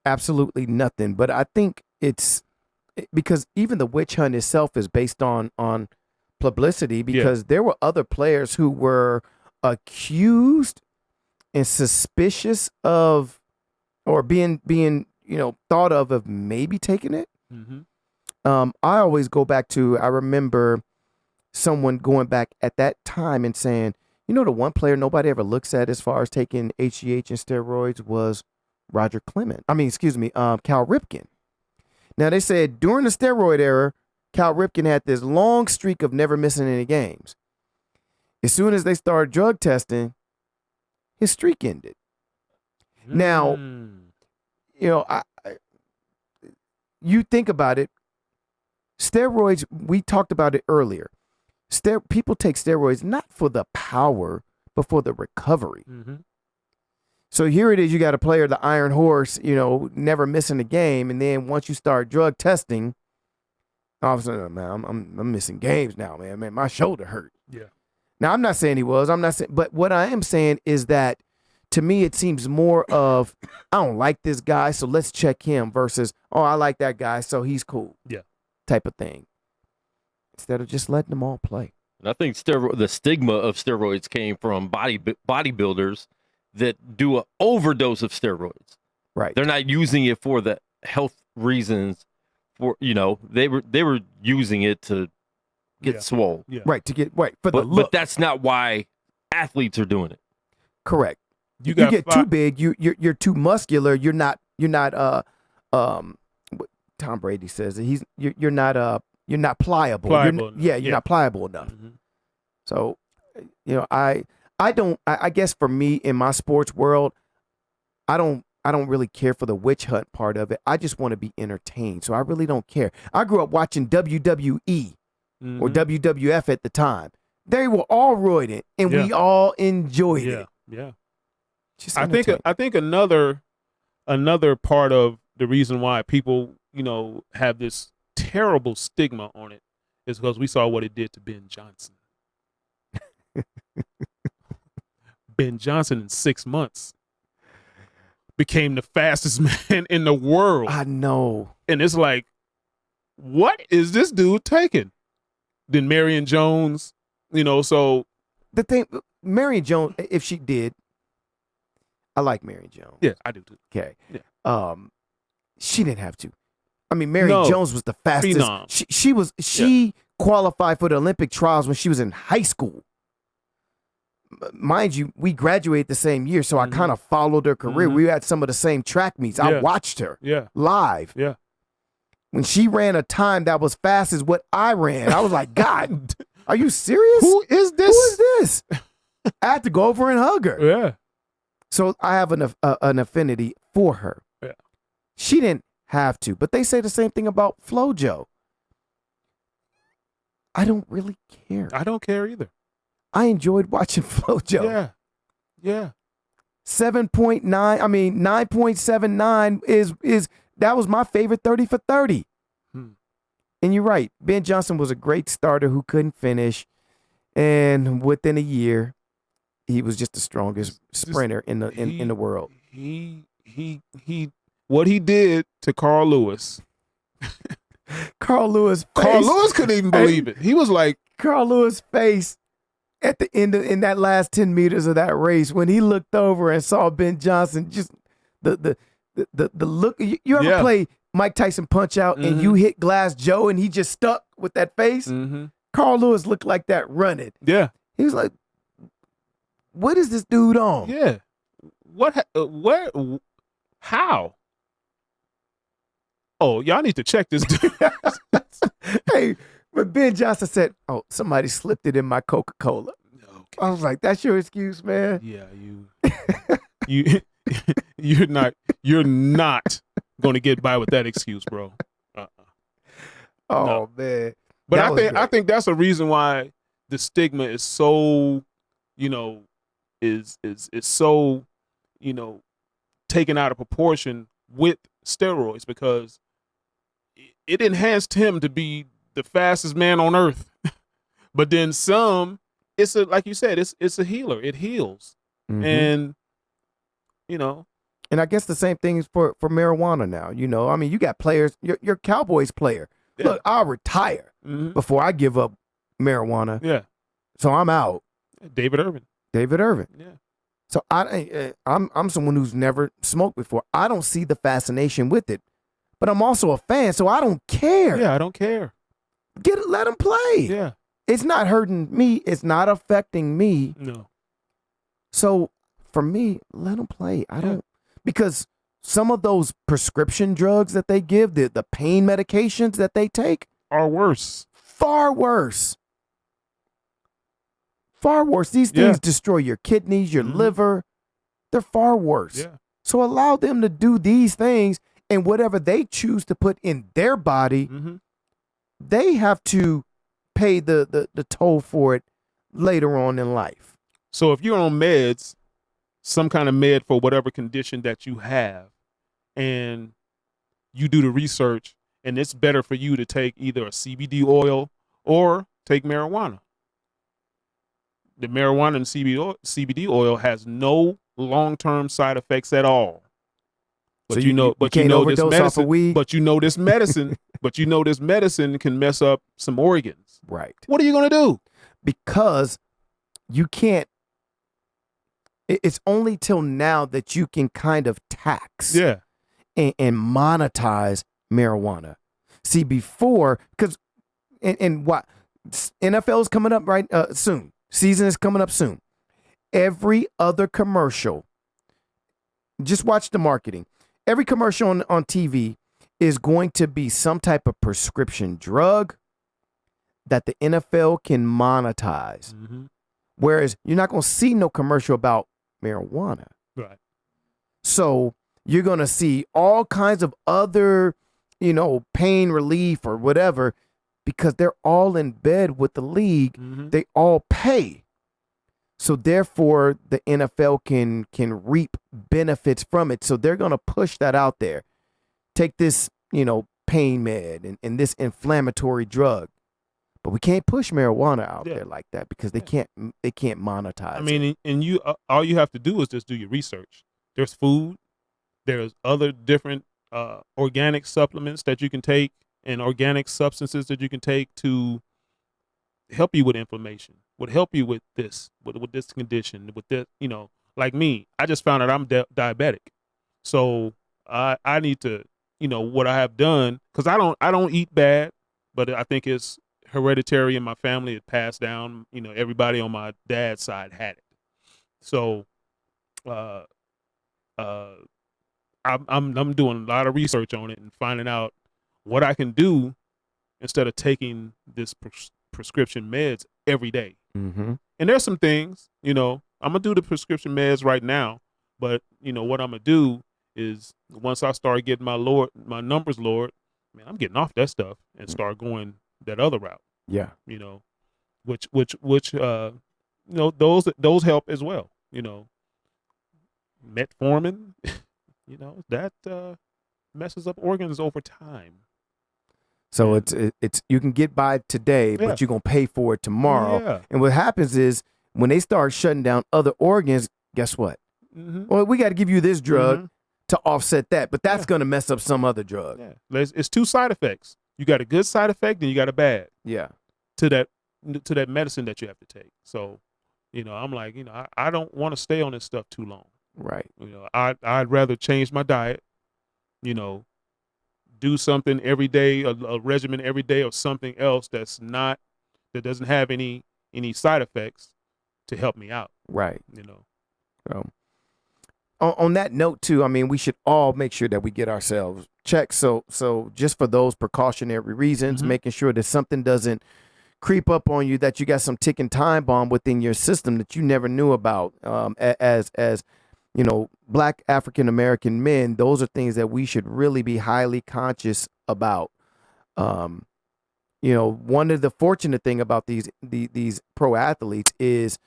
S3: Absolutely nothing. But I think it's because even the witch hunt itself is based on publicity because there were other players who were accused and suspicious of or being thought of maybe taking it. I always go back to, I remember someone going back at that time and saying, the one player nobody ever looks at as far as taking HGH and steroids was Cal Ripken. Now, they said during the steroid era, Cal Ripken had this long streak of never missing any games. As soon as they started drug testing, his streak ended. Now, you think about it, steroids, we talked about it earlier. People take steroids not for the power, but for the recovery. So here it is, you got a player, the Iron Horse, never missing a game, and then once you start drug testing, all of a sudden, man, I'm missing games now, man. Man, my shoulder hurt.
S4: Yeah.
S3: Now, I'm not saying he was. I'm not saying, but what I am saying is that to me, it seems more of, I don't like this guy, so let's check him versus, oh, I like that guy, so he's cool.
S4: Yeah.
S3: Type of thing. Instead of just letting them all play.
S5: And I think the stigma of steroids came from bodybuilders that do an overdose of steroids.
S3: Right.
S5: They're not using it for the health reasons. They were using it to get swole.
S4: Yeah.
S3: Right. For the look.
S5: But that's not why athletes are doing it.
S3: Correct. You get too big. You're too muscular. You're not. What Tom Brady says you're not pliable. You're not pliable enough. So, I guess for me in my sports world, I don't really care for the witch hunt part of it. I just want to be entertained. So I really don't care. I grew up watching WWE or WWF at the time. They were all roided and we all enjoyed it.
S4: Yeah.
S3: Just
S4: I think another part of the reason why people, have this terrible stigma on it is because we saw what it did to Ben Johnson. Ben Johnson in 6 months became the fastest man in the world.
S3: I know.
S4: And it's like, what is this dude taking? Then Marion Jones, so.
S3: The thing, Marion Jones, if she did, I like Marion Jones.
S4: Yeah, I do too.
S3: Okay.
S4: Yeah.
S3: She didn't have to. I mean, Marion Jones was the fastest.
S4: Phenom.
S3: She qualified for the Olympic trials when she was in high school. Mind you, we graduated the same year, so I kind of followed her career. We had some of the same track meets. I watched her live.
S4: Yeah.
S3: When she ran a time that was fast as what I ran, I was like, God, are you serious?
S4: Who is this?
S3: Who is this? I had to go over and hug her.
S4: Yeah.
S3: So I have an affinity for her.
S4: Yeah.
S3: She didn't have to, but they say the same thing about FloJo. I don't really care.
S4: I don't care either.
S3: I enjoyed watching FloJo.
S4: Yeah. Yeah.
S3: 9.79 is that was my favorite 30 for 30. And you're right. Ben Johnson was a great starter who couldn't finish. And within a year, he was just the strongest sprinter in the world.
S4: He what he did to Carl Lewis.
S3: Carl Lewis
S4: couldn't even believe it. He was like,
S3: Carl Lewis' face at the end in that last 10 meters of that race when he looked over and saw Ben Johnson, just the look. You ever play Mike Tyson Punch Out and you hit Glass Joe and he just stuck with that face? Carl Lewis looked like that running.
S4: Yeah.
S3: He was like, what is this dude on?
S4: Yeah. What? Where? How? Oh, y'all need to check this dude.
S3: Hey, but Ben Johnson said, "Oh, somebody slipped it in my Coca-Cola." Okay. I was like, "That's your excuse, man."
S4: Yeah, you're not going to get by with that excuse, bro.
S3: Oh man!
S4: But I think that's a reason why the stigma is so, is so, taken out of proportion with steroids, because it enhanced him to be the fastest man on earth. But then it's like you said, it's a healer. It heals. And,
S3: And I guess the same thing is for marijuana now. I mean, you got players, your Cowboys player. Yeah. Look, I'll retire before I give up marijuana.
S4: Yeah.
S3: So I'm out.
S4: David Irvin.
S3: David Irvin.
S4: Yeah.
S3: So I'm someone who's never smoked before. I don't see the fascination with it, but I'm also a fan, so I don't care.
S4: Yeah, I don't care.
S3: Let them play.
S4: Yeah.
S3: It's not hurting me. It's not affecting me.
S4: No.
S3: So for me, let them play. I don't, because some of those prescription drugs that they give, the pain medications that they take,
S4: are worse.
S3: Far worse. Far worse. These things destroy your kidneys, your liver. They're far worse.
S4: Yeah.
S3: So allow them to do these things, and whatever they choose to put in their body, they have to pay the toll for it later on in life.
S4: So if you're on meds, some kind of med for whatever condition that you have, and you do the research, and it's better for you to take either a CBD oil or take marijuana. The marijuana and CBD oil has no long-term side effects at all. But
S3: So
S4: you know
S3: can't
S4: this
S3: overdose off
S4: medicine.
S3: of weed?
S4: But you know this medicine. But you know this medicine can mess up some organs.
S3: Right.
S4: What are you gonna do?
S3: Because you can't. It's only till now that you can kind of tax and monetize marijuana. See, before, because and what NFL is coming up soon. Season is coming up soon. Every other commercial, just watch the marketing. Every commercial on TV is going to be some type of prescription drug that the NFL can monetize. Whereas you're not going to see no commercial about marijuana.
S4: Right.
S3: So you're going to see all kinds of other, pain relief or whatever, because they're all in bed with the league. They all pay. So therefore, the NFL can reap benefits from it. So they're going to push that out there. Take this, pain med and this inflammatory drug. But we can't push marijuana out there like that because they can't monetize.
S4: I mean, and you all you have to do is just do your research. There's food, there's other different organic supplements that you can take and organic substances that you can take to help you with inflammation, would help you with this, with this condition, with this, like me, I just found out I'm diabetic. So I need to, what I have done, because I don't eat bad, but I think it's hereditary in my family. It passed down, everybody on my dad's side had it. So I'm doing a lot of research on it and finding out what I can do instead of taking this prescription meds every day. And there's some things, I'm gonna do the prescription meds right now, but what I'm gonna do is once I start getting my numbers lowered, man, I'm getting off that stuff and start going that other route.
S3: Yeah.
S4: Which those help as well. Metformin, that messes up organs over time.
S3: So it's you can get by today, but you're gonna pay for it tomorrow.
S4: Yeah.
S3: And what happens is when they start shutting down other organs, guess what? Well, we got to give you this drug to offset that, but that's gonna mess up some other drug.
S4: Yeah, it's two side effects. You got a good side effect, and you got a bad.
S3: Yeah.
S4: To that medicine that you have to take. So, I'm like, I don't want to stay on this stuff too long.
S3: Right.
S4: I'd rather change my diet. Do something every day, a regimen every day, or something else that doesn't have any side effects to help me out.
S3: Right. On that note too, I mean, we should all make sure that we get ourselves checked. So just for those precautionary reasons, making sure that something doesn't creep up on you, that you got some ticking time bomb within your system that you never knew about. As Black African American men, those are things that we should really be highly conscious about. One of the fortunate thing about these pro athletes is,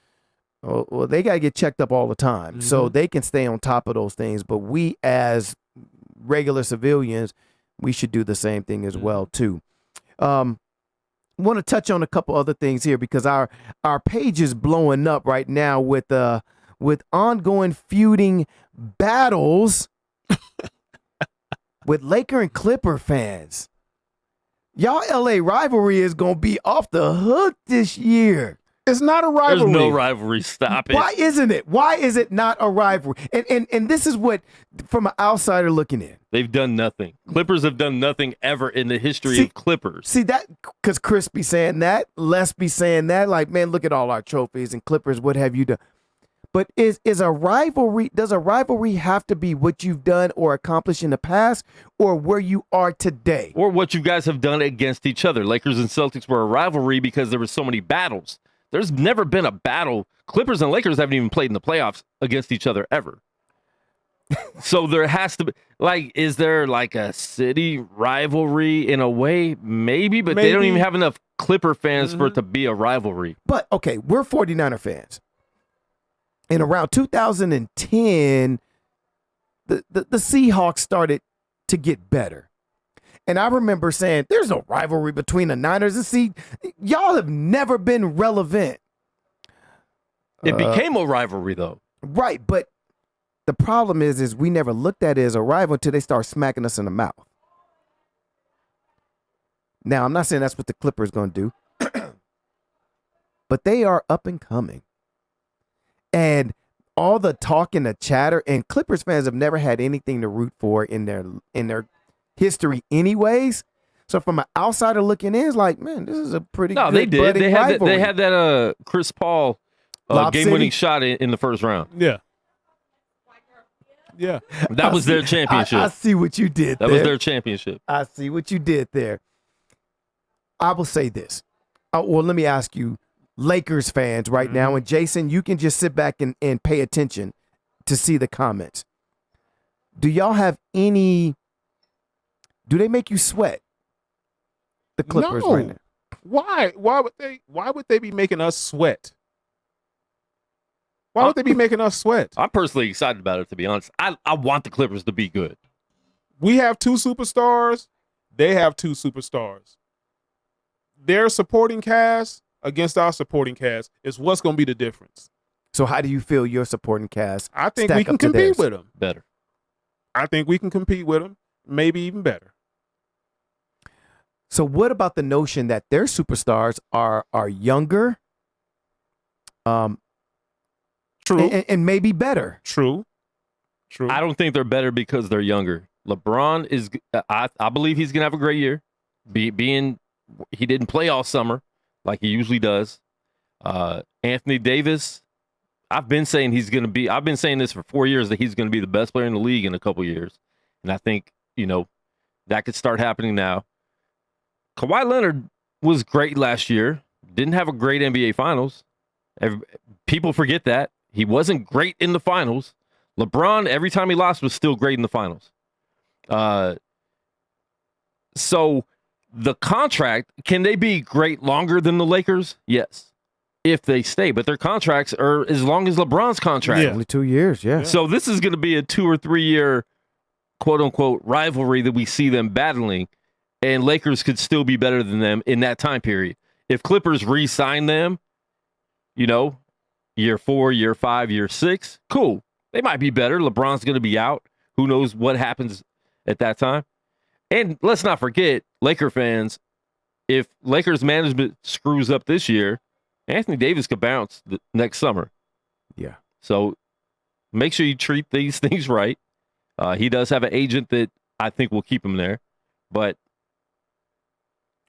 S3: well, they got to get checked up all the time, so they can stay on top of those things. But we, as regular civilians, we should do the same thing as well too. Want to touch on a couple other things here because our page is blowing up right now with ongoing feuding battles with Laker and Clipper fans. Y'all LA rivalry is gonna be off the hook this year.
S4: It's not a
S5: There's
S4: rivalry.
S5: no rivalry. Stop it.
S3: Why isn't it? Why is it not a rivalry? And this is what, from an outsider looking in.
S5: They've done nothing. Clippers have done nothing ever in the history
S3: See-
S5: of Clippers.
S3: See that, because Chris be saying that, Les be saying that, like, man, look at all our trophies and Clippers, what have you done? But does a rivalry have to be what you've done or accomplished in the past, or where you are today?
S5: Or what you guys have done against each other. Lakers and Celtics were a rivalry because there were so many battles. There's never been a battle. Clippers and Lakers haven't even played in the playoffs against each other ever. So there has to be, like, is there like a city rivalry in a way? Maybe, but they don't
S4: Maybe.
S5: even have enough Clipper fans for it to be a rivalry.
S3: But, okay, we're 49er fans. And around 2010, the Seahawks started to get better. And I remember saying, there's no rivalry between the Niners and y'all have never been relevant.
S5: It became a rivalry, though.
S3: Right, but the problem is we never looked at it as a rival until they start smacking us in the mouth. Now, I'm not saying that's what the Clippers going to do, but they are up and coming. And all the talk and the chatter, and Clippers fans have never had anything to root for in their history anyways. So from an outsider looking in, it's like, man, this is a pretty
S5: No,
S3: good
S5: they did.
S3: budding rivalry.
S5: They had that Chris Paul
S3: Lob
S5: game-winning
S3: City?
S5: shot in the first round.
S4: Yeah. Yeah.
S5: That was their championship.
S3: I see what you did
S5: That
S3: there.
S5: was their championship.
S3: I see what you did there. I will say this. Well, let me ask you, Lakers fans right now, and Jason, you can just sit back and pay attention to see the comments. Do y'all have do they make you sweat? The Clippers
S4: No.
S3: right now.
S4: Why? Why would they be making us sweat? Why would they be making us sweat?
S5: I'm personally excited about it, to be honest. I want the Clippers to be good.
S4: We have two superstars. They have two superstars. Their supporting cast against our supporting cast is what's going to be the difference.
S3: So how do you feel your supporting cast?
S4: I think
S3: stack
S4: we can
S3: up to
S4: compete
S3: theirs?
S4: with them.
S5: Better.
S4: I think we can compete with them, maybe even better.
S3: So what about the notion that their superstars are younger,
S4: True.
S3: and maybe better?
S4: True.
S5: I don't think they're better because they're younger. LeBron is, I believe he's going to have a great year. Being he didn't play all summer like he usually does. Anthony Davis, I've been saying this for 4 years, that he's going to be the best player in the league in a couple years. And I think, that could start happening now. Kawhi Leonard was great last year. Didn't have a great NBA Finals. People forget that. He wasn't great in the finals. LeBron, every time he lost, was still great in the finals. So the contract, can they be great longer than the Lakers? Yes, if they stay. But their contracts are as long as LeBron's contract.
S4: Yeah.
S3: Only 2 years, yeah.
S5: So this is going to be a 2 or 3 year, quote unquote, rivalry that we see them battling. And Lakers could still be better than them in that time period. If Clippers re-sign them, year 4, year 5, year 6, cool. They might be better. LeBron's going to be out. Who knows what happens at that time? And let's not forget, Laker fans, if Lakers management screws up this year, Anthony Davis could bounce next summer.
S3: Yeah.
S5: So make sure you treat these things right. He does have an agent that I think will keep him there. But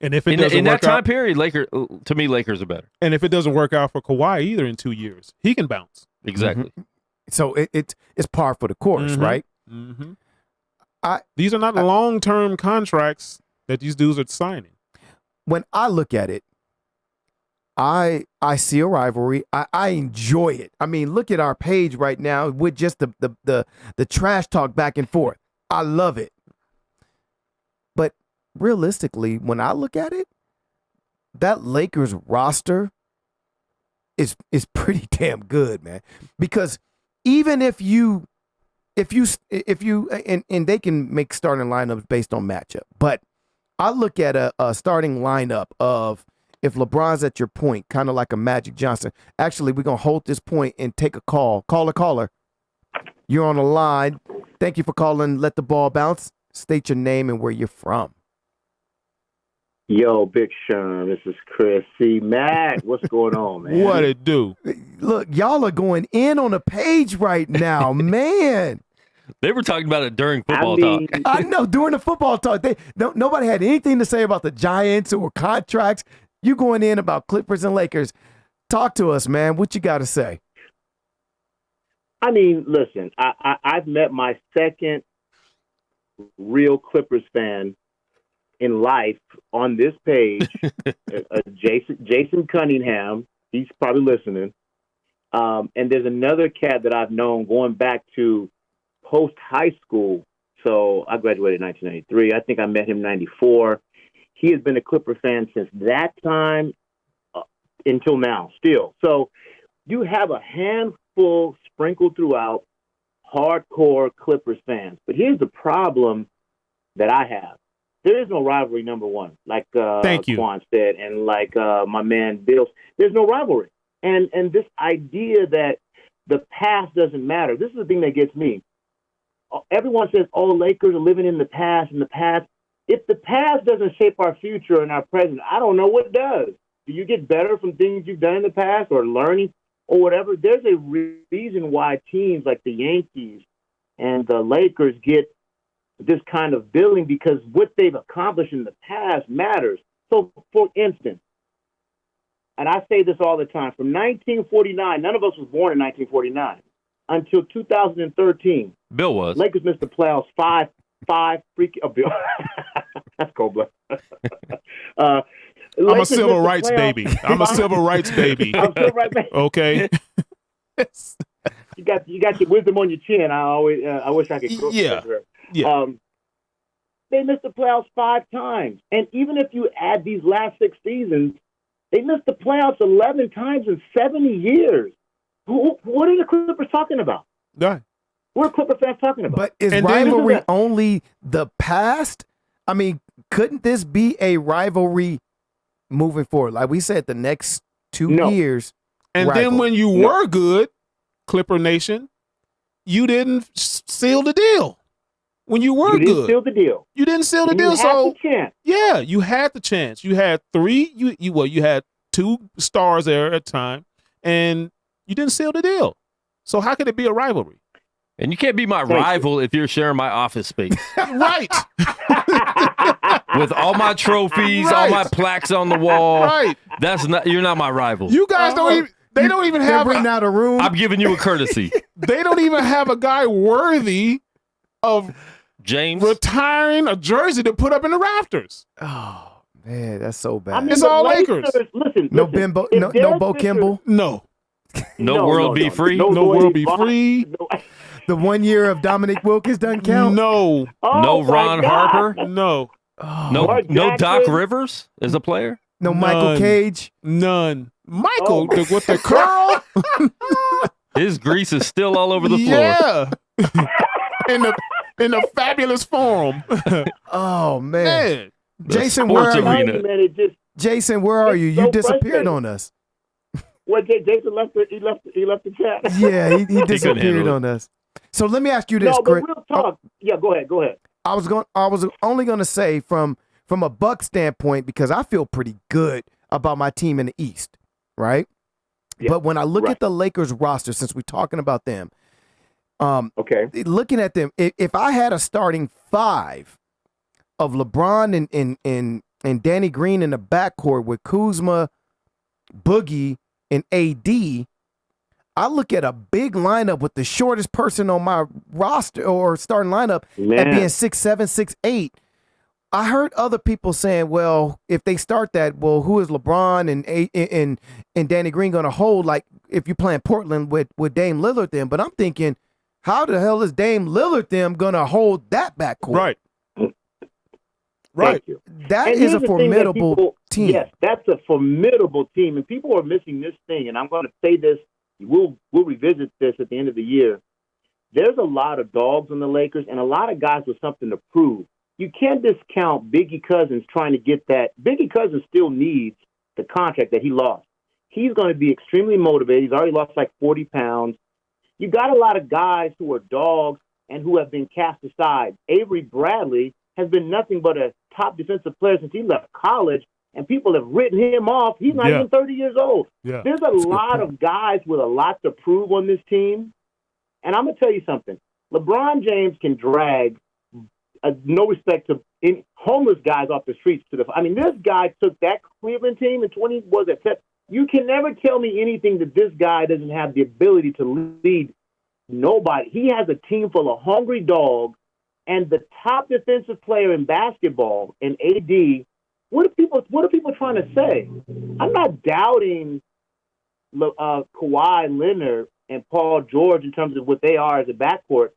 S4: And if it
S5: in
S4: doesn't
S5: that
S4: work
S5: time
S4: out,
S5: period, to me, Lakers are better.
S4: and if it doesn't work out for Kawhi either in 2 years, he can bounce.
S5: Exactly.
S3: So it's par for the course,
S4: Mhm.
S3: right?
S4: Mm-hmm.
S3: I-
S4: These are not long-term contracts that these dudes are signing.
S3: When I look at it, I see a rivalry. I enjoy it. I mean, look at our page right now with just the trash talk back and forth. I love it. But realistically, when I look at it, that Lakers roster is pretty damn good, man. Because even if you and they can make starting lineups based on matchup, but I look at a starting lineup of, if LeBron's at your point, kind of like a Magic Johnson. Actually, we're going to hold this point and take a call. Caller. You're on the line. Thank you for calling. Let the ball bounce. State your name and where you're from.
S6: Yo, Big Sherm, this is Chris. See, Matt, what's going on, man?
S4: What it do?
S3: Look, y'all are going in on the page right now, man.
S5: They were talking about it during football
S6: I mean,
S5: talk.
S3: I know during the football talk, nobody had anything to say about the Giants or contracts. You going in about Clippers and Lakers. Talk to us, man. What you got to say?
S6: I mean, listen, I've met my second real Clippers fan in life on this page, Jason Cunningham. He's probably listening. And there's another cat that I've known going back to post high school. So I graduated in 1993. I think I met him in 94. He has been a Clipper fan since that time until now, still. So you have a handful sprinkled throughout hardcore Clippers fans. But here's the problem that I have. There is no rivalry, number one, like
S4: Thank you.
S6: Quan said, and like my man Bill. There's no rivalry. And this idea that the past doesn't matter, this is the thing that gets me. Everyone says, oh, Lakers are living in the past, If the past doesn't shape our future and our present, I don't know what does. Do you get better from things you've done in the past or learning or whatever? There's a reason why teams like the Yankees and the Lakers get this kind of billing, because what they've accomplished in the past matters. So, for instance, and I say this all the time, from 1949, none of us was born in 1949, until 2013.
S5: Bill was.
S6: Lakers missed the playoffs five freaking. Bill. That's cold blood.
S4: I'm a civil rights baby. I'm a civil rights baby.
S6: I'm civil rights baby.
S4: Okay.
S6: You got your wisdom on your chin. I wish I could.
S4: Yeah. Yeah.
S6: They missed the playoffs 5 times, and even if you add these last 6 seasons, they missed the playoffs 11 times in 70 years. What are the Clippers talking about?
S4: Right.
S6: What are Clipper fans talking about?
S3: But is
S4: And then-
S3: rivalry only the past? I mean, couldn't this be a rivalry moving forward? Like we said, the next 2
S6: No.
S3: years.
S4: And then
S3: rivalry.
S4: when you were good, Clipper Nation, you didn't seal the deal. When you were
S6: you didn't
S4: good,
S6: seal the deal.
S4: you didn't seal the
S6: And
S4: deal.
S6: you had
S4: So
S6: the chance.
S4: yeah, you had the chance. You had 3. You had 2 stars there at the time, and you didn't seal the deal. So how could it be a rivalry?
S5: And you can't be my rival if you're sharing my office space
S4: Right.
S5: with all my trophies, all
S4: Right.
S5: my plaques on the wall.
S4: Right.
S5: You're not my rival.
S4: You guys don't even. They don't even
S3: They're
S4: have.
S3: renting out a room.
S5: I'm giving you a courtesy,
S4: They don't even have a guy worthy of
S5: James.
S4: retiring a jersey to put up in the rafters.
S3: Oh man, that's so bad.
S6: I mean,
S4: It's
S6: the
S4: all Lakers.
S6: Listen,
S3: no
S6: listen,
S3: Bimbo,
S6: if
S3: no
S6: Derek
S3: Bo
S6: Fisher-
S3: Kimball.
S4: No.
S5: No world be free.
S4: No
S6: Lloyd
S4: world be
S6: Bond-
S4: free.
S6: No,
S3: The 1 year of Dominic Wilkins doesn't count.
S4: No.
S6: oh
S5: No
S6: my
S5: Ron
S6: God.
S5: Harper.
S4: No.
S3: Oh,
S5: No,
S6: Mark
S5: no Doc
S6: Jackson.
S5: Rivers as a player.
S3: no Michael
S4: None.
S3: Cage.
S4: None. Michael
S6: Oh.
S4: with the curl.
S5: His grease is still all over the floor.
S4: Yeah. in the fabulous forum.
S3: Oh man,
S4: Man.
S3: Jason,
S5: sports
S3: where are
S5: arena.
S3: you?
S6: Man, it just
S3: Jason, where are
S6: It's
S3: you?
S6: so
S3: You disappeared
S6: frustrating.
S3: on us.
S6: Jason left. He left the chat.
S3: Yeah, he
S5: couldn't
S3: disappeared
S5: handle it.
S3: on us. So let me ask you this,
S6: No, but
S3: Chris.
S6: real talk. Yeah, go ahead.
S3: I was only going to say from a Buck standpoint, because I feel pretty good about my team in the East, right?
S6: Yeah,
S3: But when I look
S6: right.
S3: at the Lakers roster, since we're talking about them,
S6: Okay.
S3: looking at them, if I had a starting 5 of LeBron and Danny Green in the backcourt with Kuzma, Boogie, and AD, I look at a big lineup with the shortest person on my roster or starting lineup at
S6: Man.
S3: being 6'7", 6'8". I heard other people saying, well, if they start that, well, who is LeBron and Danny Green going to hold, like if you're playing Portland with Dame Lillard then? But I'm thinking, how the hell is Dame Lillard them going to hold that backcourt?
S4: Right. Right.
S6: Thank you.
S3: That
S6: And
S3: is a
S6: here's the thing that
S3: formidable
S6: people-
S3: team.
S6: Yes, that's a formidable team, and people are missing this thing. And I'm going to say this. We'll revisit this at the end of the year. There's a lot of dogs on the Lakers and a lot of guys with something to prove. You can't discount Biggie Cousins trying to get that. Biggie Cousins still needs the contract that he lost. He's going to be extremely motivated. He's already lost like 40 pounds. You got a lot of guys who are dogs and who have been cast aside. Avery Bradley has been nothing but a top defensive players since he left college, and people have written him off. He's not even 30 years old.
S4: Yeah.
S6: There's a lot of guys with a lot to prove on this team. And I'm going to tell you something. LeBron James can drag no respect to homeless guys off the streets to the. I mean, this guy took that Cleveland team in 20. Was it? You can never tell me anything that this guy doesn't have the ability to lead. Nobody. He has a team full of hungry dogs, and the top defensive player in basketball, and AD. What are people trying to say? I'm not doubting Kawhi Leonard and Paul George in terms of what they are as a backcourt.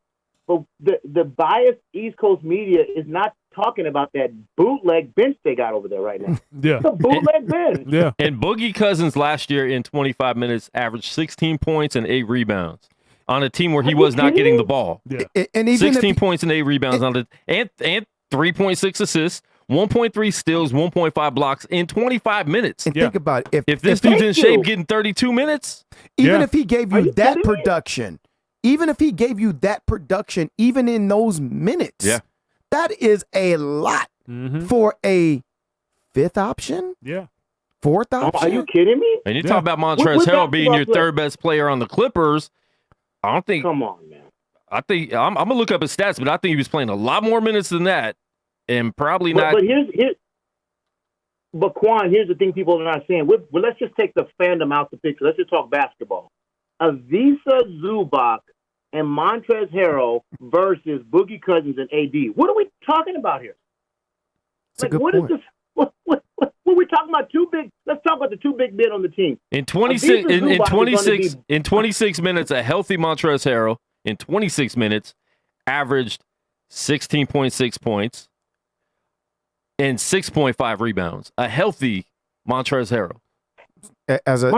S6: But the biased East Coast media is not talking about that bootleg bench they got over there right now.
S4: Yeah.
S6: It's a bootleg bench.
S4: Yeah.
S5: And Boogie Cousins last year in 25 minutes averaged 16 points and 8 rebounds on a team where he was not getting the ball.
S4: Yeah.
S3: And even
S5: 16 points and 8 rebounds on the and 3.6 assists, 1.3 steals, 1.5 blocks in 25 minutes.
S3: And think about it.
S5: If this dude's in shape getting 32 minutes,
S3: even if he gave you that production, even if he gave you that production, even in those minutes, that is a lot for a fifth option.
S4: Yeah.
S3: Fourth option.
S6: Are you kidding me?
S5: and you talk about Montrezl Harrell being your third best player on the Clippers. I don't think.
S6: Come on, man.
S5: I think I'm gonna look up his stats, but I think he was playing a lot more minutes than that, and probably not.
S6: But Quan, here's the thing: people are not saying. Well, let's just take the fandom out the picture. Let's just talk basketball. Avisa Zubac and Montrezl Harrell versus Boogie Cousins and AD. What are we talking about here?
S3: That's a good point.
S6: Is this? What are we talking about? Let's talk about the two big men on the team.
S5: In 26 minutes, a healthy Montrezl Harrell in 26 minutes averaged 16.6 points and 6.5 rebounds. A healthy Montrezl Harrell.
S3: As a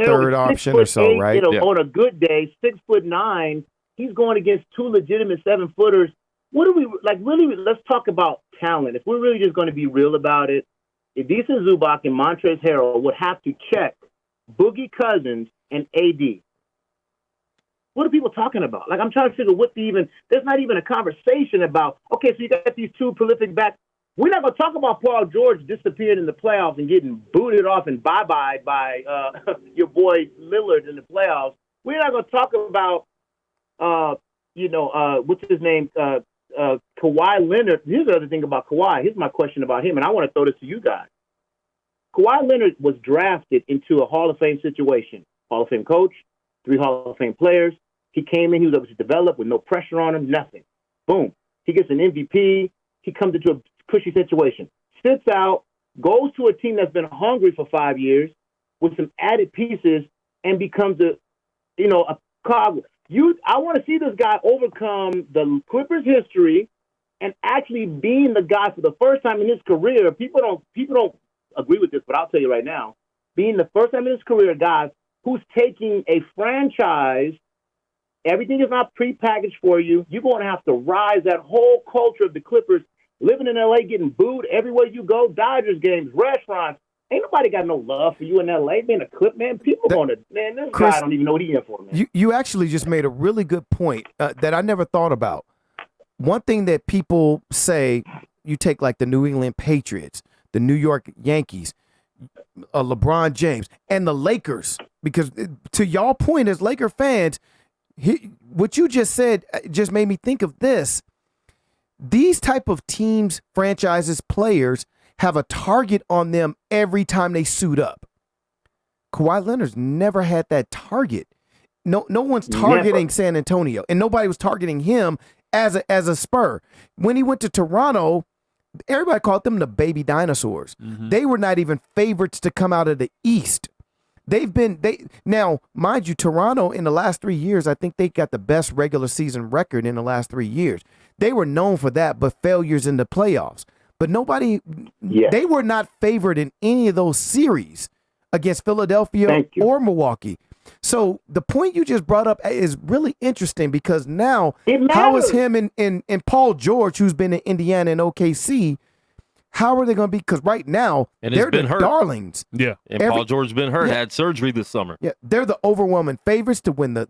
S3: third option or so, right?
S6: On a good day, 6'9", he's going against two legitimate 7-footers. What do we like? Really, let's talk about talent. If we're really just going to be real about it, Adisa Zubac and Montrezl Harrell would have to check Boogie Cousins and AD. What are people talking about? Like, I'm trying to figure there's not even a conversation about, okay, so you got these two prolific backs. We're not going to talk about Paul George disappearing in the playoffs and getting booted off and bye-bye by your boy Lillard in the playoffs. We're not going to talk about, what's his name, Kawhi Leonard. Here's the other thing about Kawhi. Here's my question about him, and I want to throw this to you guys. Kawhi Leonard was drafted into a Hall of Fame situation. Hall of Fame coach, 3 Hall of Fame players. He came in, he was able to develop with no pressure on him, nothing. Boom. He gets an MVP. He comes into a cushy situation. Sits out, goes to a team that's been hungry for 5 years with some added pieces and becomes a cog. I want to see this guy overcome the Clippers history and actually being the guy for the first time in his career. People don't agree with this, but I'll tell you right now, being the first time in his career guy who's taking a franchise, everything is not prepackaged for you. You're going to have to rise that whole culture of the Clippers, living in L.A., getting booed everywhere you go, Dodgers games, restaurants. Ain't nobody got no love for you in L.A., being a Clip, man. People going to, man, this
S3: Chris,
S6: guy don't even know what he's in for, man.
S3: You actually just made a really good point that I never thought about. One thing that people say, you take like the New England Patriots, the New York Yankees, LeBron James, and the Lakers, because to y'all point as Laker fans, what you just said just made me think of this. These type of teams, franchises, players have a target on them every time they suit up. Kawhi Leonard's never had that target. No one's targeting San Antonio, and nobody was targeting him as a Spur. When he went to Toronto, everybody called them the baby dinosaurs. Mm-hmm. They were not even favorites to come out of the East. Now, mind you, Toronto in the last 3 years, I think they got the best regular season record in the last 3 years. They were known for that, but failures in the playoffs. But they were not favored in any of those series against Philadelphia or Milwaukee. So the point you just brought up is really interesting, because now how is him and Paul George, who's been in Indiana and OKC, How are they going to be? Because right now,
S5: And it's
S3: they're
S5: been
S3: the
S5: hurt.
S3: darlings.
S4: Yeah.
S5: And Paul George's been hurt, had surgery this summer.
S3: Yeah, they're the overwhelming favorites to win the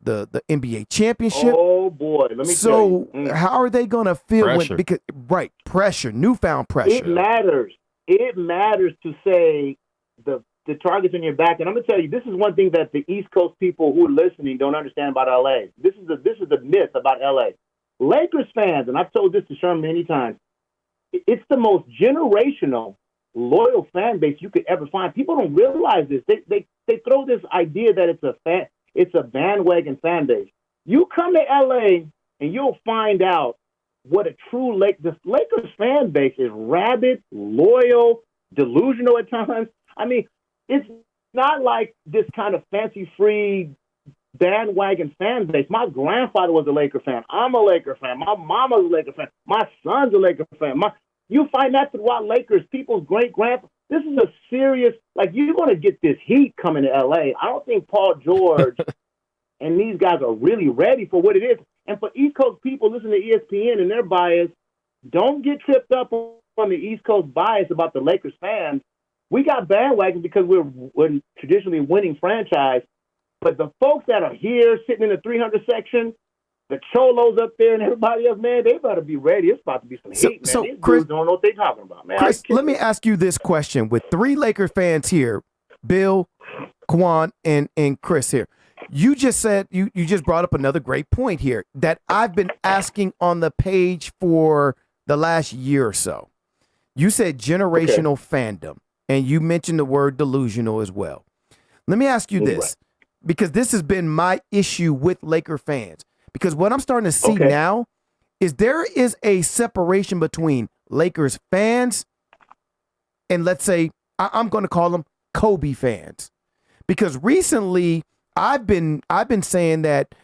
S3: NBA championship.
S6: Oh boy, let me tell
S3: So
S6: you.
S3: how are they going to feel
S5: Pressure.
S3: when? Because pressure, newfound pressure.
S6: It matters. It matters to say the targets on your back. And I'm gonna tell you, this is one thing that the East Coast people who are listening don't understand about LA. This is the myth about LA. Lakers fans, and I've told this to Sherman many times, it's the most generational, loyal fan base you could ever find. People don't realize this. They throw this idea that it's a bandwagon fan base. You come to LA and you'll find out what a true the Lakers fan base is: rabid, loyal, delusional at times. I mean, it's not like this kind of fancy-free bandwagon fan base. My grandfather was a Laker fan. I'm a Laker fan. My mama's a Laker fan. My son's a Laker fan. You find that throughout Lakers, people's great-grandpa. This is a serious, you're going to get this heat coming to L.A. I don't think Paul George and these guys are really ready for what it is. And for East Coast people listening to ESPN and their bias, don't get tripped up on the East Coast bias about the Lakers fans. We got bandwagons because we're traditionally winning franchise. But the folks that are here sitting in the 300 section, the Cholos up there and everybody else, man, they better be ready. It's about to be some heat, man.
S3: So
S6: These
S3: Chris,
S6: dudes don't know what they're talking about, man.
S3: Chris, let me ask you this question. With 3 Laker fans here, Bill, Quan, and Chris here, you just said, you just brought up another great point here that I've been asking on the page for the last year or so. You said generational fandom, and you mentioned the word delusional as well. Let me ask you this, because this has been my issue with Laker fans. Because what I'm starting to see now is there is a separation between Lakers fans and, let's say, I'm going to call them Kobe fans. Because recently I've been saying that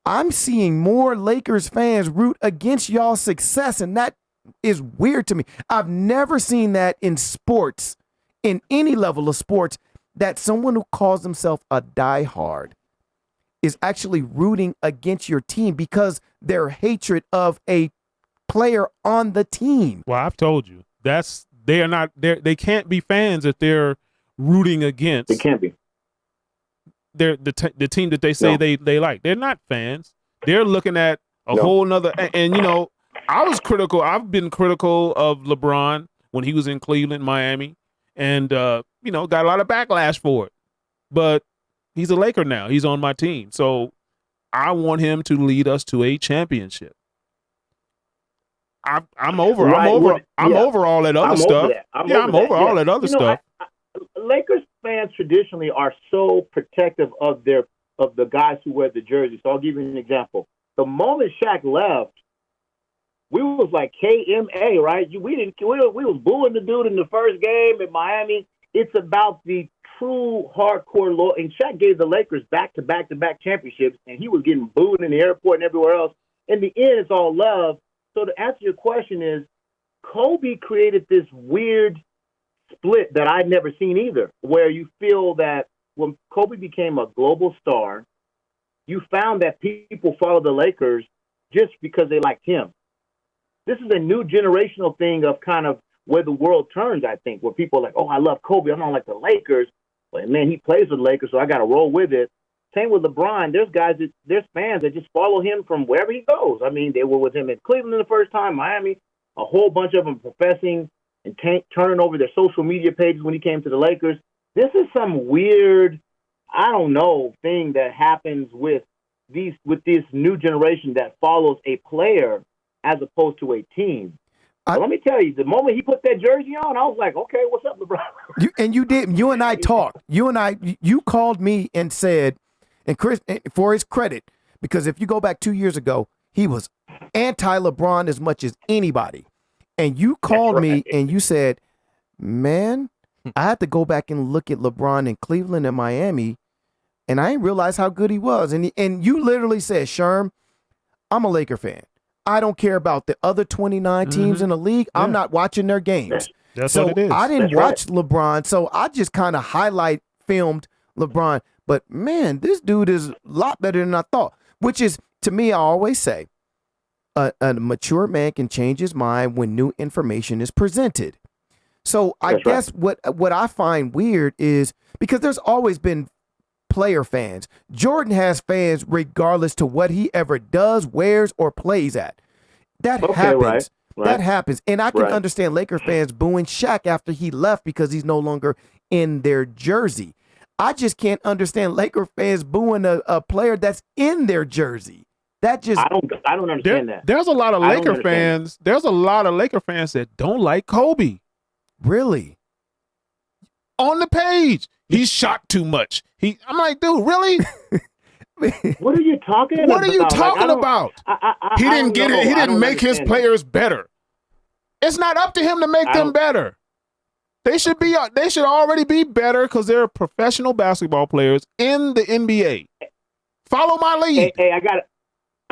S3: I'm seeing more Lakers fans root against y'all's success, and that is weird to me. I've never seen that in sports, in any level of sports, that someone who calls himself a diehard is actually rooting against your team because their hatred of a player on the team.
S4: Well, I've told you they can't be fans if they're rooting against.
S6: They can't be.
S4: The team that they say they like. They're not fans. They're looking at a whole nother. And I was critical. I've been critical of LeBron when he was in Cleveland, Miami, and got a lot of backlash for it. But he's a Laker now. He's on my team. So I want him to lead us to a championship. I'm over.
S6: Right.
S4: I'm over all that other stuff. I'm over all that other stuff.
S6: Lakers fans traditionally are so protective of the guys who wear the jersey. So I'll give you an example. The moment Shaq left, we was like KMA, right? We was booing the dude in the first game in Miami. It's about the true hardcore law. And Shaq gave the Lakers back-to-back championships, and he was getting booed in the airport and everywhere else. In the end, it's all love. So to answer your question is, Kobe created this weird split that I'd never seen either, where you feel that when Kobe became a global star, you found that people followed the Lakers just because they liked him. This is a new generational thing of kind of where the world turns, I think, where people are like, oh, I love Kobe. I don't like the Lakers. But, man, he plays with the Lakers, so I got to roll with it. Same with LeBron. There's fans that just follow him from wherever he goes. I mean, they were with him in Cleveland the first time, Miami, a whole bunch of them professing and turning over their social media pages when he came to the Lakers. This is some weird, I don't know, thing that happens with this new generation that follows a player as opposed to a team. Let me tell you, the moment he put that jersey on, I was like, okay, what's up, LeBron?
S3: You did. You and I talked. You called me and said, and Chris, for his credit, because if you go back 2 years ago, he was anti-LeBron as much as anybody. And you called me and you said, man, I had to go back and look at LeBron in Cleveland and Miami, and I didn't realize how good he was. And you literally said, Sherm, I'm a Laker fan. I don't care about the other 29 teams in the league. I'm not watching their games.
S4: That's what it is.
S3: I didn't watch LeBron, so I just kind of filmed LeBron. But, man, this dude is a lot better than I thought, which is, to me, I always say, a mature man can change his mind when new information is presented. So I
S6: That's
S3: guess what I find weird is because there's always been player fans. Jordan has fans regardless to what he ever does, wears, or plays at. That happens.
S6: Right.
S3: That happens. And I can
S6: Right.
S3: understand Laker fans booing Shaq after he left because he's no longer in their jersey. I just can't understand Laker fans booing a player that's in their jersey. That just
S6: I don't understand that.
S4: There's a lot of
S6: I don't
S4: Laker
S6: understand
S4: fans. There's a lot of Laker fans that don't like Kobe.
S3: really.
S4: On the page, he's shot too much. I'm like, dude, really?
S6: What are you talking about?
S4: What are you talking about? He didn't get it. He didn't make his players better. It's not up to him to make them better. They should already be better because they're professional basketball players in the NBA. Follow my lead.
S6: Hey, I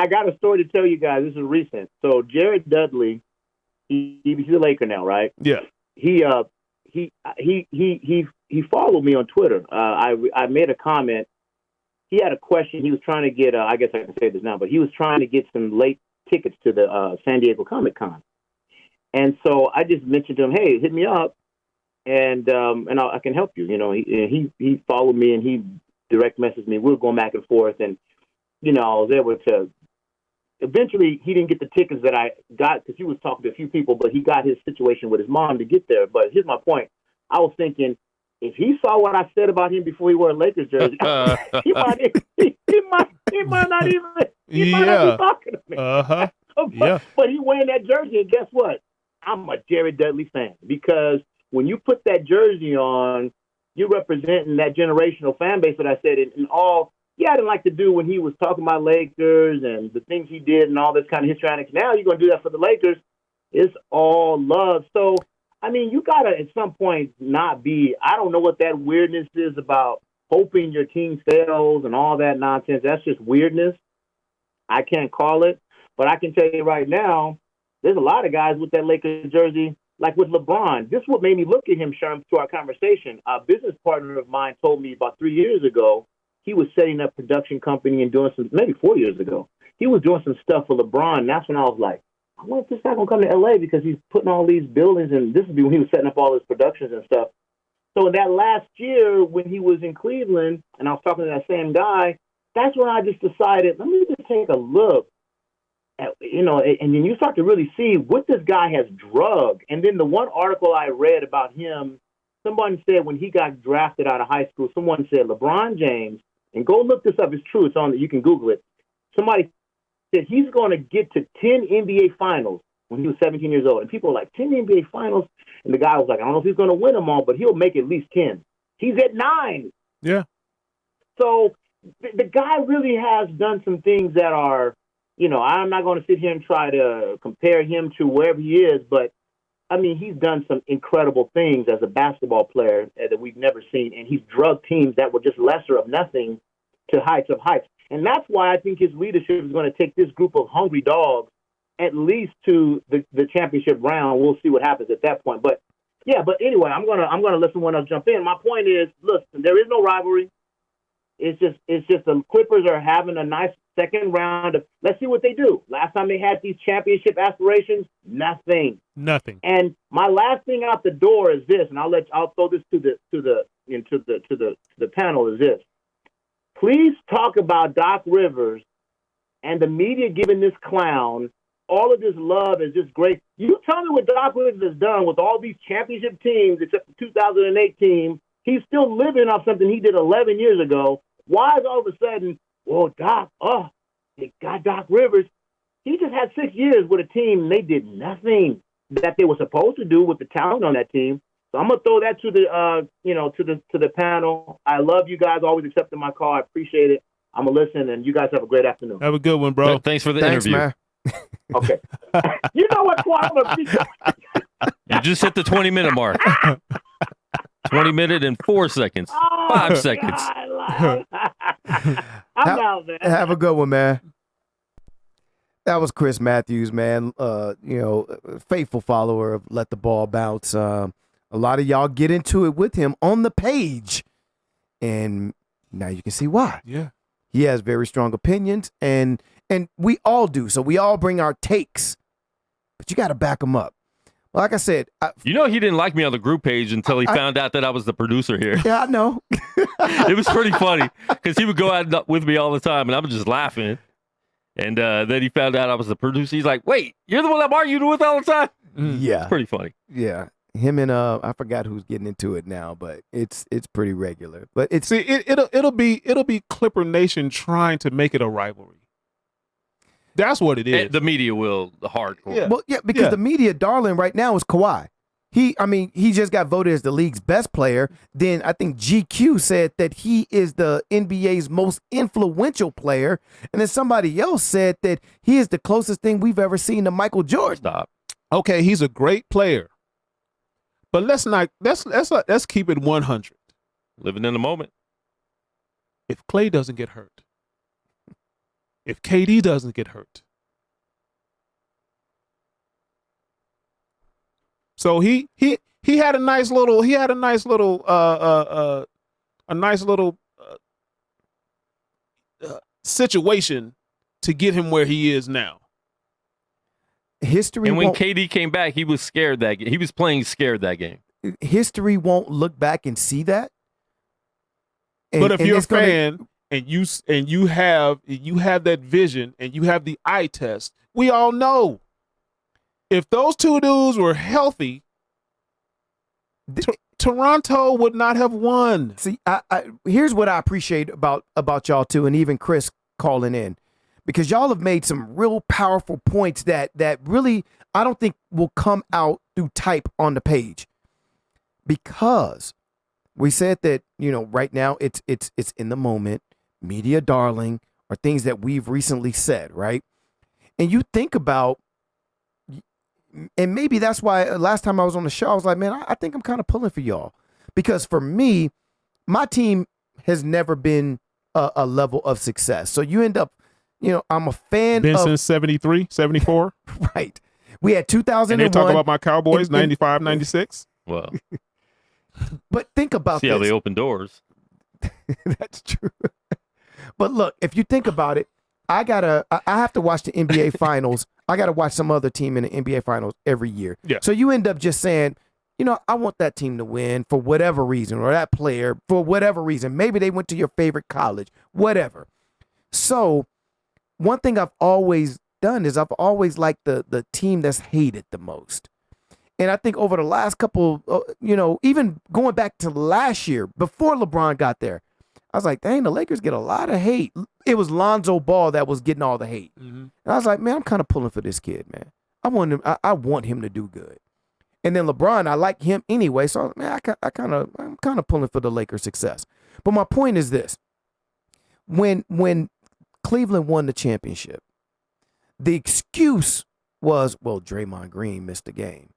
S6: got a story to tell you guys. This is recent. So Jared Dudley, he's a Laker now, right?
S4: Yeah.
S6: He followed me on Twitter. I made a comment. He had a question. He was trying to get. I guess I can say this now, but he was trying to get some late tickets to the San Diego Comic-Con. And so I just mentioned to him, "Hey, hit me up, and I can help you." You know, he followed me and he direct messaged me. We were going back and forth, and I was able to. Eventually, he didn't get the tickets that I got because he was talking to a few people, but he got his situation with his mom to get there. But here's my point. I was thinking, if he saw what I said about him before he wore a Lakers jersey, he might not even be talking to me. But he wearing that jersey, and guess what? I'm a Jared Dudley fan because when you put that jersey on, you're representing that generational fan base that I said in all. Yeah, I didn't like to do when he was talking about Lakers and the things he did and all this kind of histrionics. Now you're going to do that for the Lakers. It's all love. So, I mean, you got to at some point not be, I don't know what that weirdness is about hoping your team fails and all that nonsense. That's just weirdness. I can't call it. But I can tell you right now, there's a lot of guys with that Lakers jersey, like with LeBron. This is what made me look at him, Sherm, to our conversation. A business partner of mine told me about 3 years ago, he was setting up a production company and doing some, maybe 4 years ago, he was doing some stuff for LeBron. And that's when I was like, I wonder if this guy going to come to LA because he's putting all these buildings, and this would be when he was setting up all his productions and stuff. So in that last year when he was in Cleveland and I was talking to that same guy, that's when I just decided, let me just take a look at, and then you start to really see what this guy has drugged. And then the one article I read about him, someone said when he got drafted out of high school, someone said LeBron James, and go look this up. It's true. It's on. You can Google it. Somebody said he's going to get to 10 NBA finals when he was 17 years old. And people were like, 10 NBA finals? And the guy was like, I don't know if he's going to win them all, but he'll make at least 10. He's at 9.
S4: Yeah.
S6: So the guy really has done some things that are, I'm not going to sit here and try to compare him to wherever he is, but I mean, he's done some incredible things as a basketball player that we've never seen, and he's drugged teams that were just lesser of nothing to heights of heights. And that's why I think his leadership is going to take this group of hungry dogs at least to the championship round. We'll see what happens at that point. But anyway, I'm gonna let someone else jump in. My point is, listen, there is no rivalry. It's just the Clippers are having a nice second round of, let's see what they do. Last time they had these championship aspirations, nothing. And my last thing out the door is this, and I'll throw this to the panel is this. Please talk about Doc Rivers and the media giving this clown all of this love is just great. You tell me what Doc Rivers has done with all these championship teams except the 2008 team. He's still living off something he did 11 years ago. Why is all of a sudden, Doc, they got Doc Rivers. He just had 6 years with a team, and they did nothing that they were supposed to do with the talent on that team. So I'm gonna throw that to the to the panel. I love you guys. Always accepting my call. I appreciate it. I'm gonna listen, and you guys have a great afternoon.
S4: Have a good one, bro.
S5: Thanks for the interview.
S3: Man.
S6: Okay. You know what, Quan?
S5: You just hit the 20-minute mark. 20 minutes and 4 seconds. 5 seconds.
S6: I'm out, man.
S3: Have a good one, man. That was Chris Matthews, man. Faithful follower of Let the Ball Bounce. A lot of y'all get into it with him on the page, and now you can see why.
S4: Yeah,
S3: he has very strong opinions, and we all do. So we all bring our takes, but you got to back them up. Like I said,
S5: You know, he didn't like me on the group page until he found out that I was the producer here.
S3: yeah, I know.
S5: It was pretty funny because he would go out with me all the time, and I was just laughing. And then he found out I was the producer. He's like, "Wait, you're the one I'm arguing with all the time?"
S3: Yeah,
S5: It's pretty funny.
S3: yeah. Him and I forgot who's getting into it now, but it's pretty regular. But it's
S4: See, it'll be Clipper Nation trying to make it a rivalry. That's what it is.
S5: And the media will, the hardcore.
S4: Yeah.
S3: well, yeah, because the media darling right now is Kawhi. He just got voted as the league's best player. Then I think GQ said that he is the NBA's most influential player, and then somebody else said that he is the closest thing we've ever seen to Michael Jordan.
S5: Stop.
S4: Okay, he's a great player, but let's keep it 100.
S5: Living in the moment.
S4: If Klay doesn't get hurt, if KD doesn't get hurt, so he had a nice little situation to get him where he is now.
S3: History
S5: And when
S3: won't,
S5: KD came back, he was scared that game. He was playing scared that game.
S3: history won't look back and see that.
S4: But if you're a
S3: it's gonna-
S4: fan and you have that vision and you have the eye test, we all know if those two dudes were healthy, Toronto would not have won.
S3: See, here's what I appreciate about y'all too, and even Chris calling in, because y'all have made some real powerful points that really I don't think will come out through type on the page, because we said that right now it's in the moment, media darling, or things that we've recently said, right? And you think about. And maybe that's why last time I was on the show, I was like, man, I think I'm kind of pulling for y'all. Because for me, my team has never been a level of success. So you end up, I'm a fan
S4: Been
S3: of.
S4: since 73, 74.
S3: Right. We had 2001.
S4: And they talk about my Cowboys,
S3: and-
S4: 95, 96.
S5: Well,
S3: But think about
S5: see
S3: this.
S5: how they open doors.
S3: That's true. But look, if you think about it, I have to watch the NBA Finals. I got to watch some other team in the NBA Finals every year.
S4: Yeah.
S3: So you end up just saying, I want that team to win for whatever reason, or that player for whatever reason. Maybe they went to your favorite college, whatever. So one thing I've always done is I've always liked the team that's hated the most. And I think over the last couple, even going back to last year, before LeBron got there, I was like, dang, the Lakers get a lot of hate. It was Lonzo Ball that was getting all the hate.
S4: Mm-hmm.
S3: And I was like, man, I'm kind of pulling for this kid, man. I want him to do good. And then LeBron, I like him anyway. So, man, I'm kind of pulling for the Lakers' success. But my point is this. When Cleveland won the championship, the excuse was, well, Draymond Green missed the game.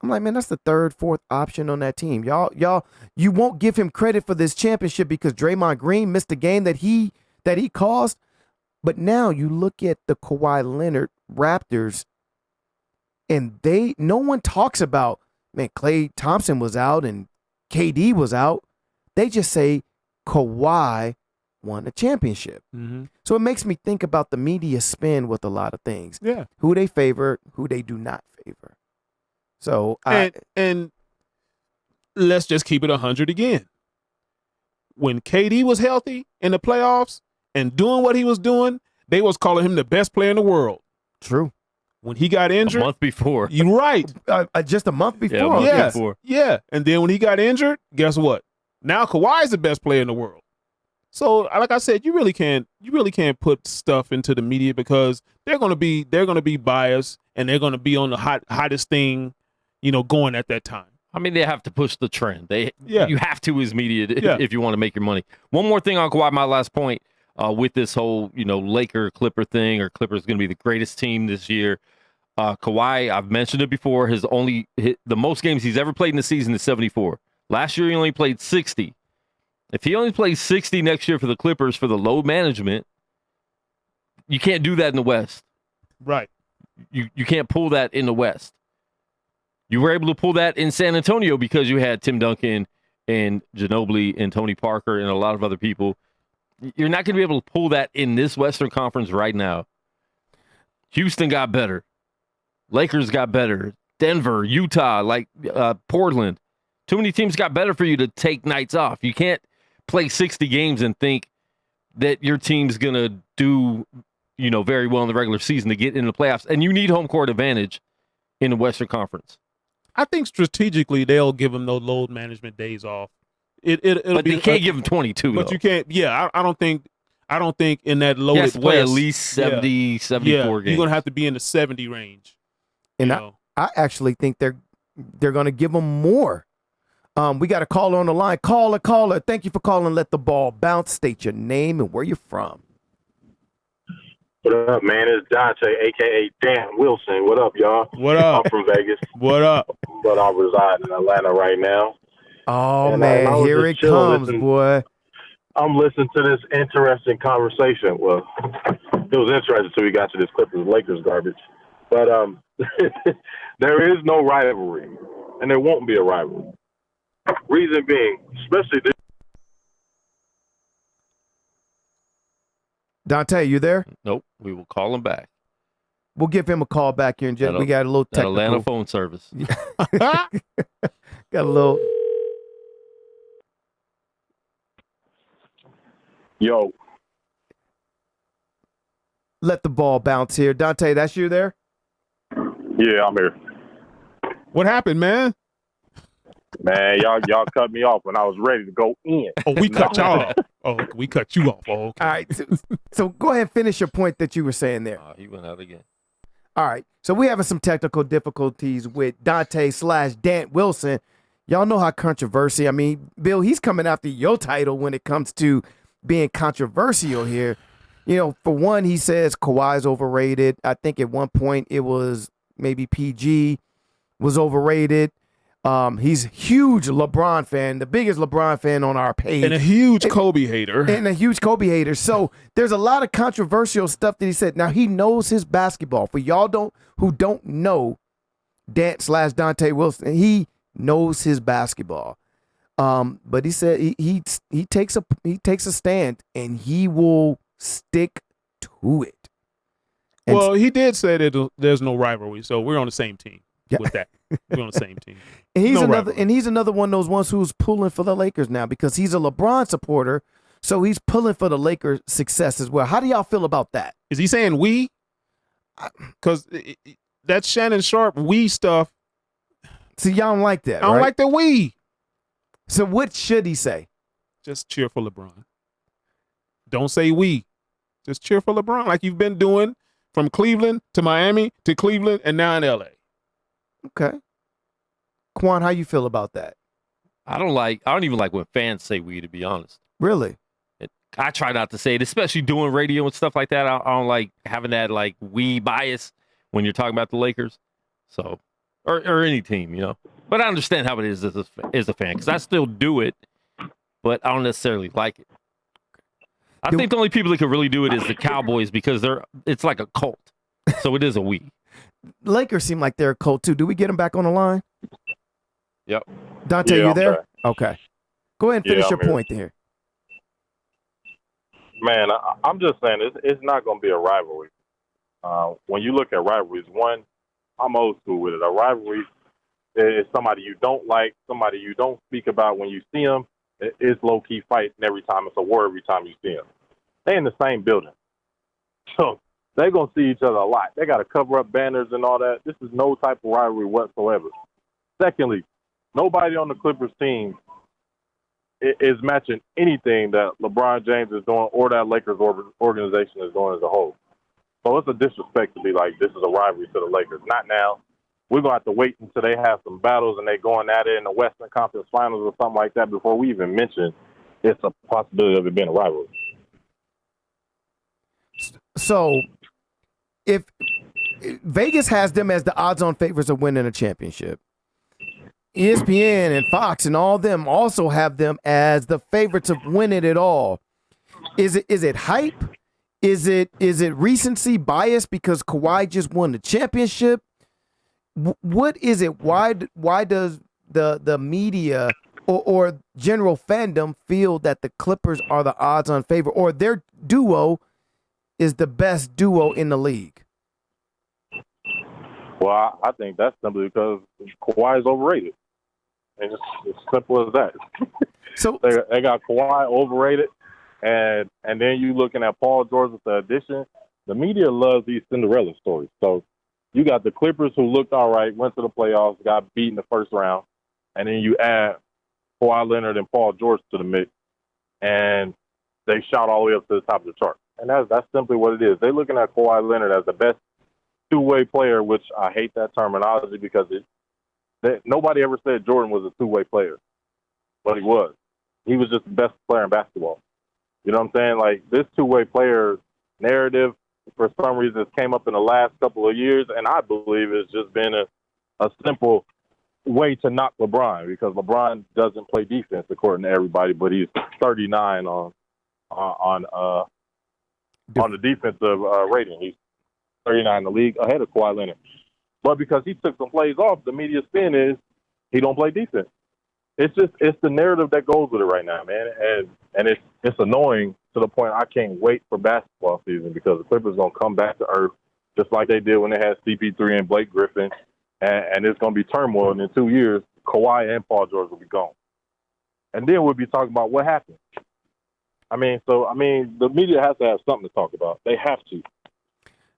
S3: I'm like, man, that's the third, fourth option on that team. Y'all, you won't give him credit for this championship because Draymond Green missed the game that he caused. But now you look at the Kawhi Leonard Raptors, and no one talks about, man, Klay Thompson was out and KD was out. They just say Kawhi won the championship.
S4: Mm-hmm.
S3: So it makes me think about the media spin with a lot of things.
S4: Yeah.
S3: Who they favor, who they do not favor. So
S4: And let's just keep it 100 again. When KD was healthy in the playoffs and doing what he was doing, they was calling him the best player in the world.
S3: True.
S4: When he got injured,
S5: A month before.
S4: you're right.
S3: Just a month before.
S5: Yeah, a month
S4: Yeah.
S5: before.
S4: Yeah. And then when he got injured, guess what? Now Kawhi's the best player in the world. So, like I said, you really can't put stuff into the media because they're gonna be biased and they're gonna be on the hottest thing, going at that time.
S5: I mean, they have to push the trend.
S4: Yeah.
S5: You have to as media
S4: Yeah.
S5: if you want to make your money. One more thing on Kawhi, my last point with this whole, Laker Clipper thing, or Clippers going to be the greatest team this year. Kawhi, I've mentioned it before, the most games he's ever played in the season is 74. Last year he only played 60. If he only plays 60 next year for the Clippers for the load management, you can't do that in the West.
S4: Right.
S5: You can't pull that in the West. You were able to pull that in San Antonio because you had Tim Duncan and Ginobili and Tony Parker and a lot of other people. You're not going to be able to pull that in this Western Conference right now. Houston got better. Lakers got better. Denver, Utah, like Portland. Too many teams got better for you to take nights off. You can't play 60 games and think that your team's going to do, very well in the regular season to get into the playoffs. And you need home court advantage in the Western Conference.
S4: I think strategically they'll give them those load management days off.
S5: But they can't give them 22.
S4: But
S5: though.
S4: you can't. Yeah, I don't think in that loaded
S5: You have to play
S4: West,
S5: at least 70, 74 games.
S4: You're gonna have to be in the 70 range.
S3: And I actually think they're going to give them more. We got a caller on the line. Caller. Thank you for calling. Let the ball bounce. State your name and where you're from.
S7: What up, man? It's Dante, a.k.a. Dan Wilson. What up, y'all?
S4: What up?
S7: I'm from Vegas.
S4: What up?
S7: But I reside in Atlanta right now.
S3: Oh,
S7: And,
S3: man,
S7: I was
S3: here
S7: just
S3: it comes,
S7: listening.
S3: boy.
S7: I'm listening to this interesting conversation. Well, it was interesting until we got to this Clippers-Lakers garbage. But there is no rivalry, and there won't be a rivalry. Reason being, especially this.
S3: Dante, you there?
S5: Nope. We will call him back.
S3: We'll give him a call back here in just. We got a little
S5: That
S3: technical.
S5: Atlanta phone service.
S3: Got a little.
S7: Yo,
S3: Let the ball bounce here. Dante, that's you there?
S7: yeah, I'm here.
S4: What happened, man?
S7: Man, y'all cut me off when I was ready to go in.
S4: Oh, we cut you off. Oh, we cut you off. Oh, okay.
S3: All right. So go ahead and finish your point that you were saying there.
S5: He went out again.
S3: All right. So we having some technical difficulties with Dante/Dan Wilson. Y'all know how controversy. I mean, Bill, he's coming after your title when it comes to being controversial here. For one, he says Kawhi's overrated. I think at one point it was maybe PG was overrated. He's a huge LeBron fan, the biggest LeBron fan on our page.
S4: And a huge Kobe hater.
S3: So there's a lot of controversial stuff that he said. Now, he knows his basketball. For y'all who don't know Dan/Dante Wilson, he knows his basketball. But he said he takes a stand and he will stick to it.
S4: Well, he did say that there's no rivalry, so we're on the same team with that. We're on the same team.
S3: And he's
S4: rivalry.
S3: he's another one of those ones who's pulling for the Lakers now because he's a LeBron supporter, so he's pulling for the Lakers' success as well. How do y'all feel about that?
S4: Is he saying we? Because that Shannon Sharp we stuff.
S3: See, y'all don't like that.
S4: I don't like the we.
S3: So what should he say?
S4: Just cheer for LeBron. Don't say we. Just cheer for LeBron like you've been doing from Cleveland to Miami to Cleveland and now in LA.
S3: Okay. Quan, how you feel about that?
S5: I don't even like when fans say we, to be honest.
S3: Really?
S5: I try not to say it, especially doing radio and stuff like that. I don't like having that like we bias when you're talking about the Lakers. So, or any team, But I understand how it is as a fan because I still do it, but I don't necessarily like it. I think the only people that could really do it is the Cowboys because it's like a cult. So it is a we.
S3: Lakers seem like they're a cult too. Do we get them back on the line?
S5: Yep.
S3: Dante,
S7: Yeah,
S3: you
S7: I'm
S3: there?
S7: back.
S3: Okay. Go ahead and finish
S7: Yeah,
S3: your
S7: I'm here.
S3: point there.
S7: Man, I'm just saying it's not going to be a rivalry. When you look at rivalries, one, I'm old school with it. A rivalry is somebody you don't like, somebody you don't speak about when you see them. It's low-key fighting every time. It's a war every time you see them. They in the same building. So they're going to see each other a lot. They got to cover up banners and all that. This is no type of rivalry whatsoever. Secondly, nobody on the Clippers team is matching anything that LeBron James is doing or that Lakers organization is doing as a whole. So it's a disrespect to be like, this is a rivalry to the Lakers. Not now. We're going to have to wait until they have some battles and they're going at it in the Western Conference Finals or something like that before we even mention it's a possibility of it being a rivalry.
S3: So if Vegas has them as the odds-on favorites of winning a championship, ESPN and Fox and all them also have them as the favorites of winning it all. Is it hype? Is it recency bias because Kawhi just won the championship? What is it? Why does the media or general fandom feel that the Clippers are the odds-on favorite or their duo is the best duo in the league?
S7: Well, I think that's simply because Kawhi is overrated. And it's simple as that.
S3: So
S7: They got Kawhi overrated, and then you looking at Paul George with the addition. The media loves these Cinderella stories. So you got the Clippers who looked all right, went to the playoffs, got beat in the first round, and then you add Kawhi Leonard and Paul George to the mix, and they shot all the way up to the top of the chart. And that's simply what it is. They're looking at Kawhi Leonard as the best two-way player, which I hate that terminology because nobody ever said Jordan was a two-way player, but he was. He was just the best player in basketball. You know what I'm saying? Like, this two-way player narrative, for some reason, it came up in the last couple of years, and I believe it's just been a simple way to knock LeBron because LeBron doesn't play defense according to everybody, but he's 39 on the defensive rating. He's 39 in the league, ahead of Kawhi Leonard. But because he took some plays off, the media spin is he don't play defense. It's the narrative that goes with it right now, man, and it's annoying to the point I can't wait for basketball season because the Clippers gonna come back to earth just like they did when they had CP3 and Blake Griffin, and it's gonna be turmoil. And in 2 years, Kawhi and Paul George will be gone, and then we'll be talking about what happened. I mean, the media has to have something to talk about. They have to.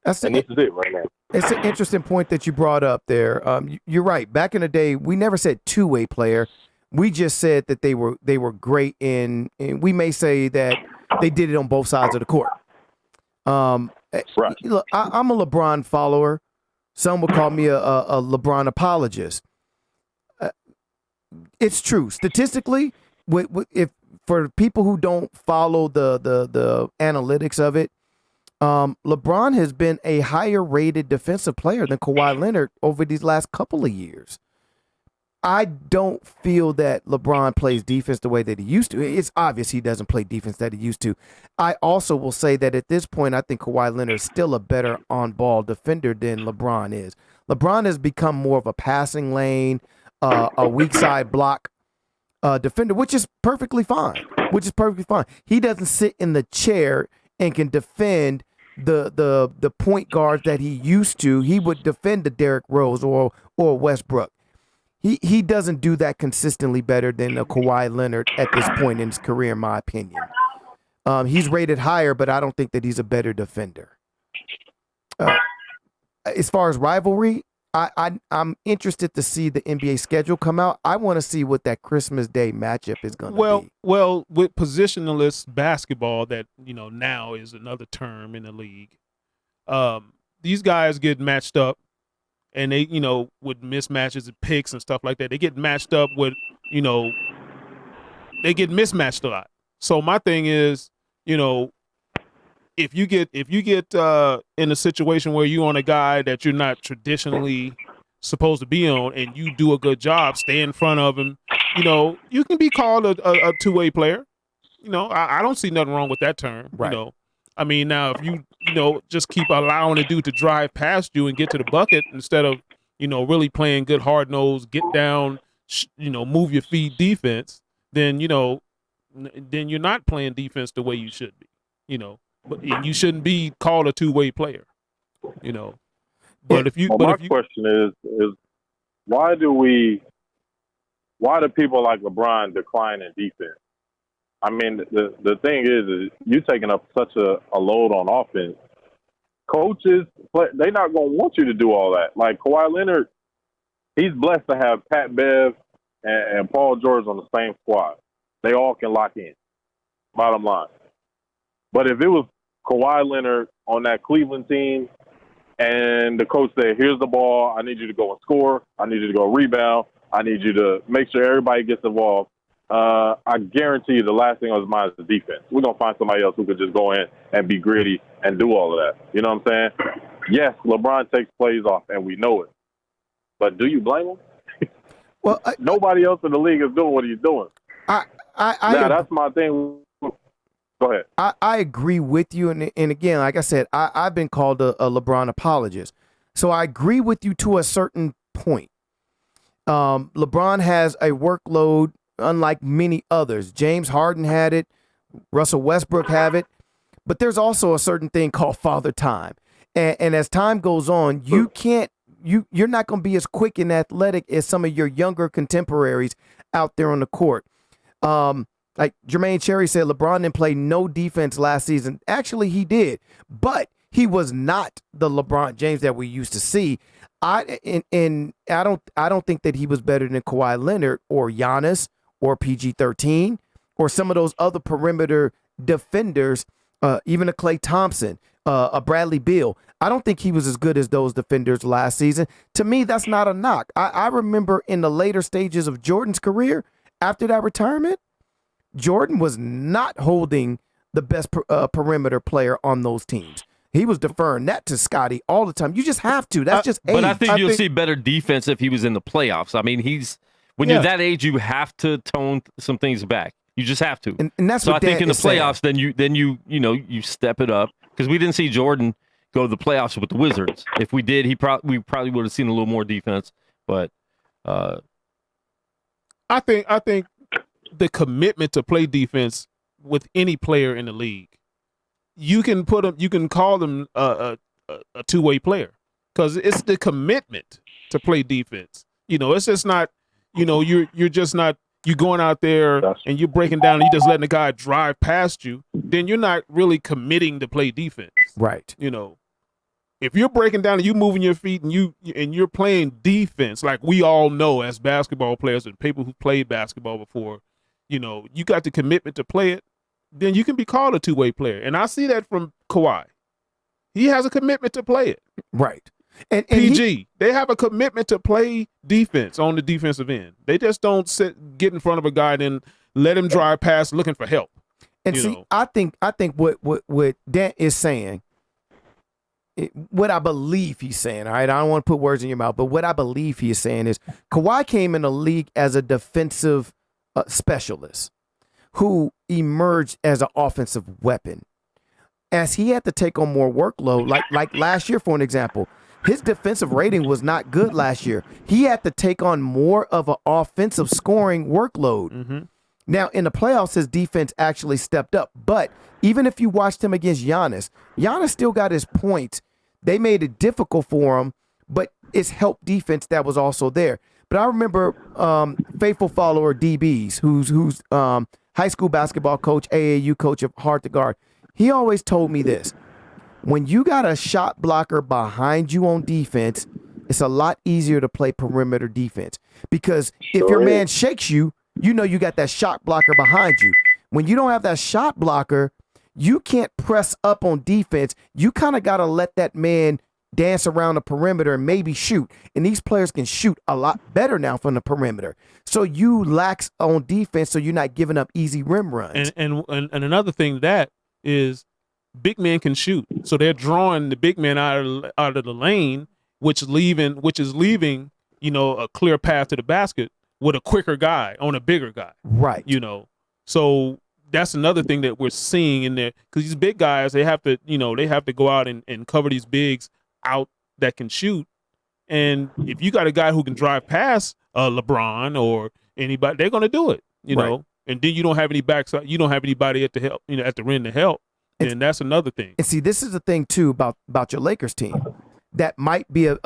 S7: This is it right now.
S3: It's an interesting point that you brought up there. You're right. Back in the day, we never said two-way player. We just said that they were great and we may say that they did it on both sides of the court.
S7: Right.
S3: Look, I'm a LeBron follower. Some would call me a LeBron apologist. It's true. Statistically, if for people who don't follow the analytics of it, LeBron has been a higher rated defensive player than Kawhi Leonard over these last couple of years. I don't feel that LeBron plays defense the way that he used to. It's obvious he doesn't play defense that he used to. I also will say that at this point, I think Kawhi Leonard is still a better on-ball defender than LeBron is. LeBron has become more of a passing lane, a weak side block defender, which is perfectly fine. He doesn't sit in the chair and can defend the point guards that he used to. He would defend the Derrick Rose or Westbrook. He doesn't do that consistently better than a Kawhi Leonard at this point in his career, in my opinion. He's rated higher, but I don't think that he's a better defender. As far as rivalry, I'm interested to see the NBA schedule come out. I want to see what that Christmas Day matchup is going to be.
S4: Well, with positionless basketball, that now is another term in the league. These guys get matched up. And they, with mismatches and picks and stuff like that, they get matched up with, they get mismatched a lot. So my thing is, if you get in a situation where you're on a guy that you're not traditionally supposed to be on, and you do a good job, stay in front of him, you can be called a two-way player. I don't see nothing wrong with that term.
S3: Right.
S4: I mean, now if you just keep allowing a dude to drive past you and get to the bucket instead of really playing good hard nosed, get down, move your feet defense, then then you're not playing defense the way you should be. But you shouldn't be called a two-way player. But if you,
S7: my question is why do people like LeBron decline in defense? I mean, the thing is you taking up such a load on offense. Coaches, they're not going to want you to do all that. Like Kawhi Leonard, he's blessed to have Pat Bev and Paul George on the same squad. They all can lock in, bottom line. But if it was Kawhi Leonard on that Cleveland team and the coach said, here's the ball, I need you to go and score, I need you to go rebound, I need you to make sure everybody gets involved, I guarantee you the last thing on his mind is the defense. We're going to find somebody else who could just go in and be gritty and do all of that. You know what I'm saying? Yes, LeBron takes plays off, and we know it. But do you blame him?
S3: Well,
S7: nobody else in the league is doing what he's doing. That's my thing. Go ahead.
S3: I agree with you. And again, like I said, I've been called a LeBron apologist. So I agree with you to a certain point. LeBron has a workload unlike many others. James Harden had it. Russell Westbrook have it. But there's also a certain thing called father time. And as time goes on, you can't you're not going to be as quick and athletic as some of your younger contemporaries out there on the court. Like Jermaine Cherry said, LeBron didn't play no defense last season. Actually, he did, but he was not the LeBron James that we used to see. I don't think that he was better than Kawhi Leonard or Giannis or PG-13 or some of those other perimeter defenders, even a Klay Thompson, a Bradley Beal. I don't think he was as good as those defenders last season. To me, that's not a knock. I remember in the later stages of Jordan's career, after that retirement, Jordan was not holding the best perimeter player on those teams. He was deferring that to Scotty all the time. You just have to. That's just age.
S5: But I think you'll see better defense if he was in the playoffs. I mean, when you're that age, you have to tone some things back. You just have to.
S3: And that's
S5: so
S3: what
S5: I think in the playoffs,
S3: saying.
S5: then you step it up, because we didn't see Jordan go to the playoffs with the Wizards. If we did, we probably would have seen a little more defense. But
S4: I think the commitment to play defense with any player in the league, you can call them a two-way player, because it's the commitment to play defense. It's just not, you're just not, you going out there and you're breaking down and you just letting the guy drive past you, then you're not really committing to play defense.
S3: Right.
S4: If you're breaking down and you moving your feet and you're playing defense, like we all know as basketball players and people who played basketball before, you got the commitment to play it, then you can be called a two-way player. And I see that from Kawhi. He has a commitment to play it.
S3: Right. And
S4: PG, they have a commitment to play defense on the defensive end. They just don't get in front of a guy and then let him drive past looking for help.
S3: And I think what Dan is saying, what I believe he's saying, all right, I don't want to put words in your mouth, but what I believe he is saying is Kawhi came in the league as a defensive specialist who emerged as an offensive weapon. As he had to take on more workload, like last year, for an example, his defensive rating was not good last year. He had to take on more of an offensive scoring workload.
S4: Mm-hmm.
S3: Now, in the playoffs, his defense actually stepped up. But even if you watched him against Giannis still got his points. They made it difficult for him, but it's help defense that was also there. But I remember faithful follower DBs, who's high school basketball coach, AAU coach of Hard to Guard. He always told me this: when you got a shot blocker behind you on defense, it's a lot easier to play perimeter defense, because if your man shakes you, you got that shot blocker behind you. When you don't have that shot blocker, you can't press up on defense. You kind of got to let that man dance around the perimeter and maybe shoot. And these players can shoot a lot better now from the perimeter. So you lax on defense, so you're not giving up easy rim runs.
S4: And another thing that is, big men can shoot. So they're drawing the big man out of the lane, which is leaving, a clear path to the basket with a quicker guy on a bigger guy.
S3: Right.
S4: So that's another thing that we're seeing in there, because these big guys, they have to go out and cover these bigs out that can shoot. And if you got a guy who can drive past LeBron or anybody, they're going to do it, know. And then you don't have any backside, you don't have anybody at the help, at the rim to help. And that's another thing.
S3: And see, this is the thing too about your Lakers team that might be a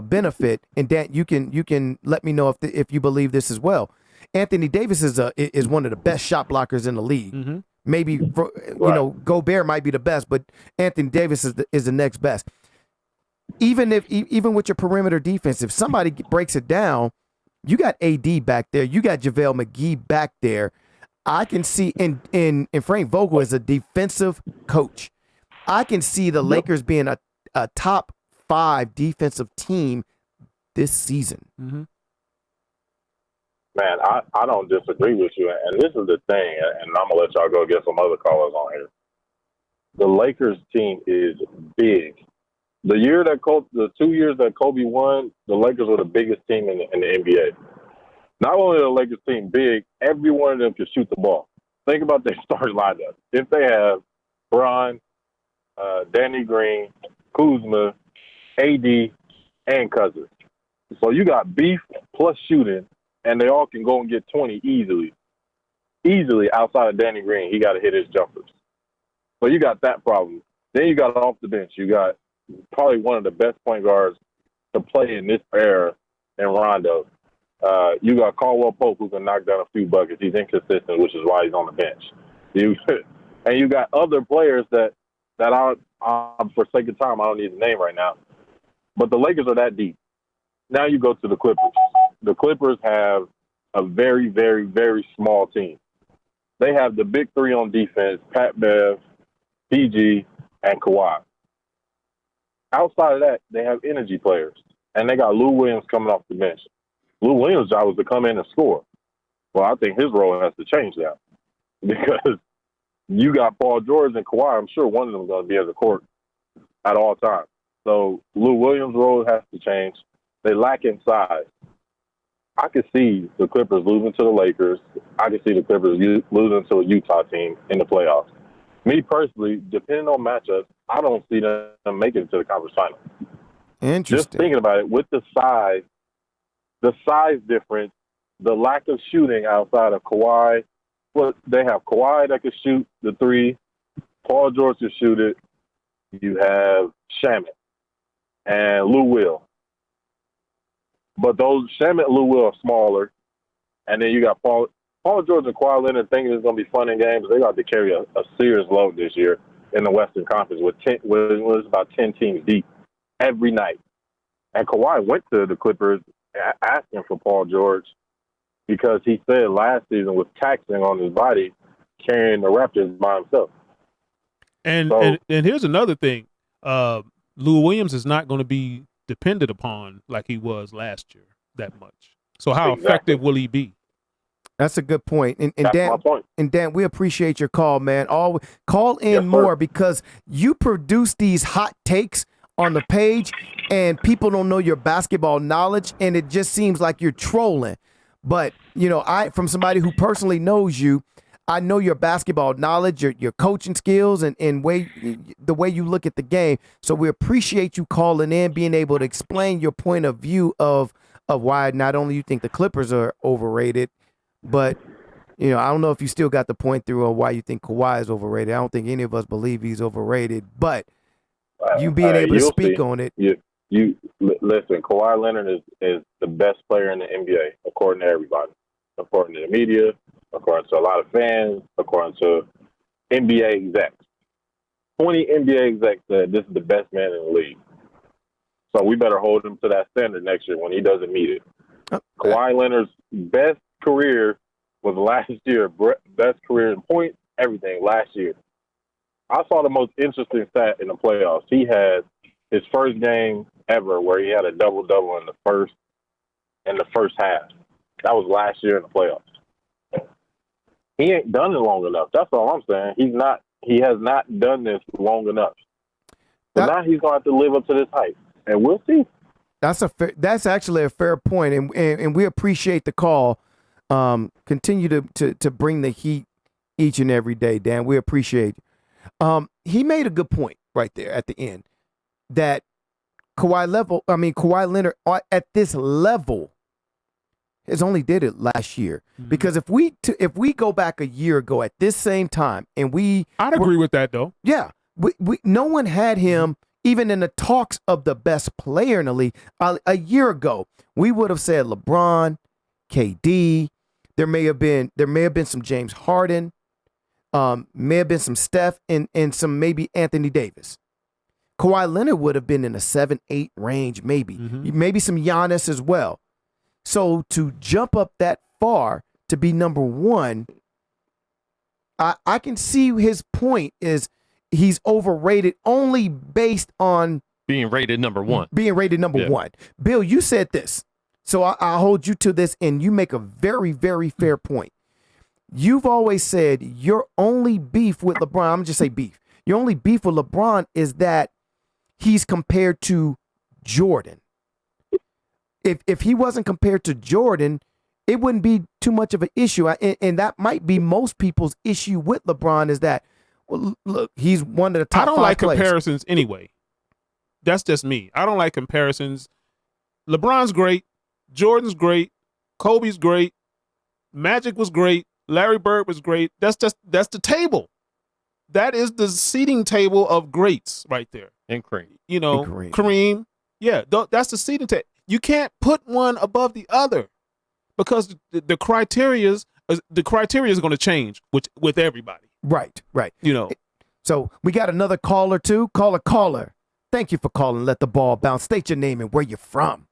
S3: benefit. And Dan, you can let me know if you believe this as well. Anthony Davis is one of the best shot blockers in the league.
S4: Mm-hmm.
S3: Maybe Gobert might be the best, but Anthony Davis is the next best. Even with your perimeter defense, if somebody breaks it down, you got AD back there, you got JaVale McGee back there. I can see, and Frank Vogel is a defensive coach. I can see the Lakers being a top 5 defensive team this season.
S4: Mm-hmm.
S7: Man, I don't disagree with you, and this is the thing, and I'm gonna let y'all go get some other callers on here. The Lakers team is big. The 2 years that Kobe won, the Lakers were the biggest team in the NBA. Not only are the Lakers team big, every one of them can shoot the ball. Think about their starting lineup. If they have Bron, Danny Green, Kuzma, AD, and Cousins, so you got beef plus shooting. And they all can go and get 20 easily. Easily outside of Danny Green, he got to hit his jumpers. So you got that problem. Then you got off the bench. You got probably one of the best point guards to play in this era in Rondo. You got Caldwell Pope, who can knock down a few buckets. He's inconsistent, which is why he's on the bench. And you got other players that for sake of time, I don't need to name right now. But the Lakers are that deep. Now you go to the Clippers. The Clippers have a very, very, very small team. They have the big three on defense, Pat Bev, PG, and Kawhi. Outside of that, they have energy players. And they got Lou Williams coming off the bench. Lou Williams' job was to come in and score. Well, I think his role has to change now. Because you got Paul George and Kawhi. I'm sure one of them is going to be at the court at all times. So Lou Williams' role has to change. They lack in size. I could see the Clippers losing to the Lakers. I could see the Clippers losing to a Utah team in the playoffs. Me personally, depending on matchups, I don't see them making it to the conference final.
S3: Interesting.
S7: Just thinking about it, with the size difference, the lack of shooting outside of Kawhi. Well, they have Kawhi that can shoot the three. Paul George can shoot it. You have Shamet and Lou Will. But those Shamet and Lou Will are smaller. And then you got Paul George and Kawhi Leonard thinking it's going to be fun in games. They got to carry a serious load this year in the Western Conference with about 10 teams deep every night. And Kawhi went to the Clippers asking for Paul George because he said last season was taxing on his body carrying the Raptors by himself.
S4: And here's another thing. Lou Williams is not going to be depended upon like he was last year that much. So how effective will he be?
S3: That's a good point. And
S7: That's
S3: Dan,
S7: my point.
S3: And Dan, we appreciate your call, man. Call in more because you produce these hot takes on the page and people don't know your basketball knowledge and it just seems like you're trolling. But, from somebody who personally knows you, I know your basketball knowledge, your coaching skills, and the way you look at the game. So we appreciate you calling in, being able to explain your point of view of why not only you think the Clippers are overrated, but I don't know if you still got the point through of why you think Kawhi is overrated. I don't think any of us believe he's overrated, but you being able to speak on it.
S7: You listen. Kawhi Leonard is the best player in the NBA according to everybody, according to the media, according to a lot of fans, according to NBA execs. 20 NBA execs said this is the best man in the league. So we better hold him to that standard next year when he doesn't meet it. Kawhi Leonard's best career was last year. Best career in points, everything last year. I saw the most interesting stat in the playoffs. He had his first game ever where he had a double-double in the first half. That was last year in the playoffs. He ain't done it long enough. That's all I'm saying. He has not done this long enough. So now he's going to have to live up to this hype, and we'll see.
S3: That's actually a fair point, and we appreciate the call. Continue to bring the heat each and every day, Dan. We appreciate you. He made a good point right there at the end that Kawhi Leonard at this level has only did it last year. Mm-hmm. Because if we go back a year ago at this same time and
S4: I'd agree with that though.
S3: Yeah. We no one had him even in the talks of the best player in the league. A year ago, we would have said LeBron, KD, there may have been some James Harden, may have been some Steph and some maybe Anthony Davis. Kawhi Leonard would have been in a 7-8 range, maybe. Mm-hmm. Maybe some Giannis as well. So to jump up that far to be number one, I can see his point is he's overrated only based on
S5: being rated number one.
S3: One. Bill, you said this. So I'll hold you to this, and you make a very, very fair point. You've always said your only beef with LeBron, I'm going to just say beef. Your only beef with LeBron is that he's compared to Jordan. If he wasn't compared to Jordan, it wouldn't be too much of an issue. And that might be most people's issue with LeBron is that, well, look, he's one of the top 5
S4: I don't like
S3: players.
S4: Comparisons anyway. That's just me. I don't like comparisons. LeBron's great. Jordan's great. Kobe's great. Magic was great. Larry Bird was great. That's the table. That is the seating table of greats right there.
S5: And cream.
S4: You know,
S3: And
S4: Kareem. Yeah, that's the seeding test. You can't put one above the other because the criteria is going to change with everybody.
S3: Right.
S4: You know.
S3: So we got another caller too. Caller. Thank you for calling. Let the ball bounce. State your name and where you're from.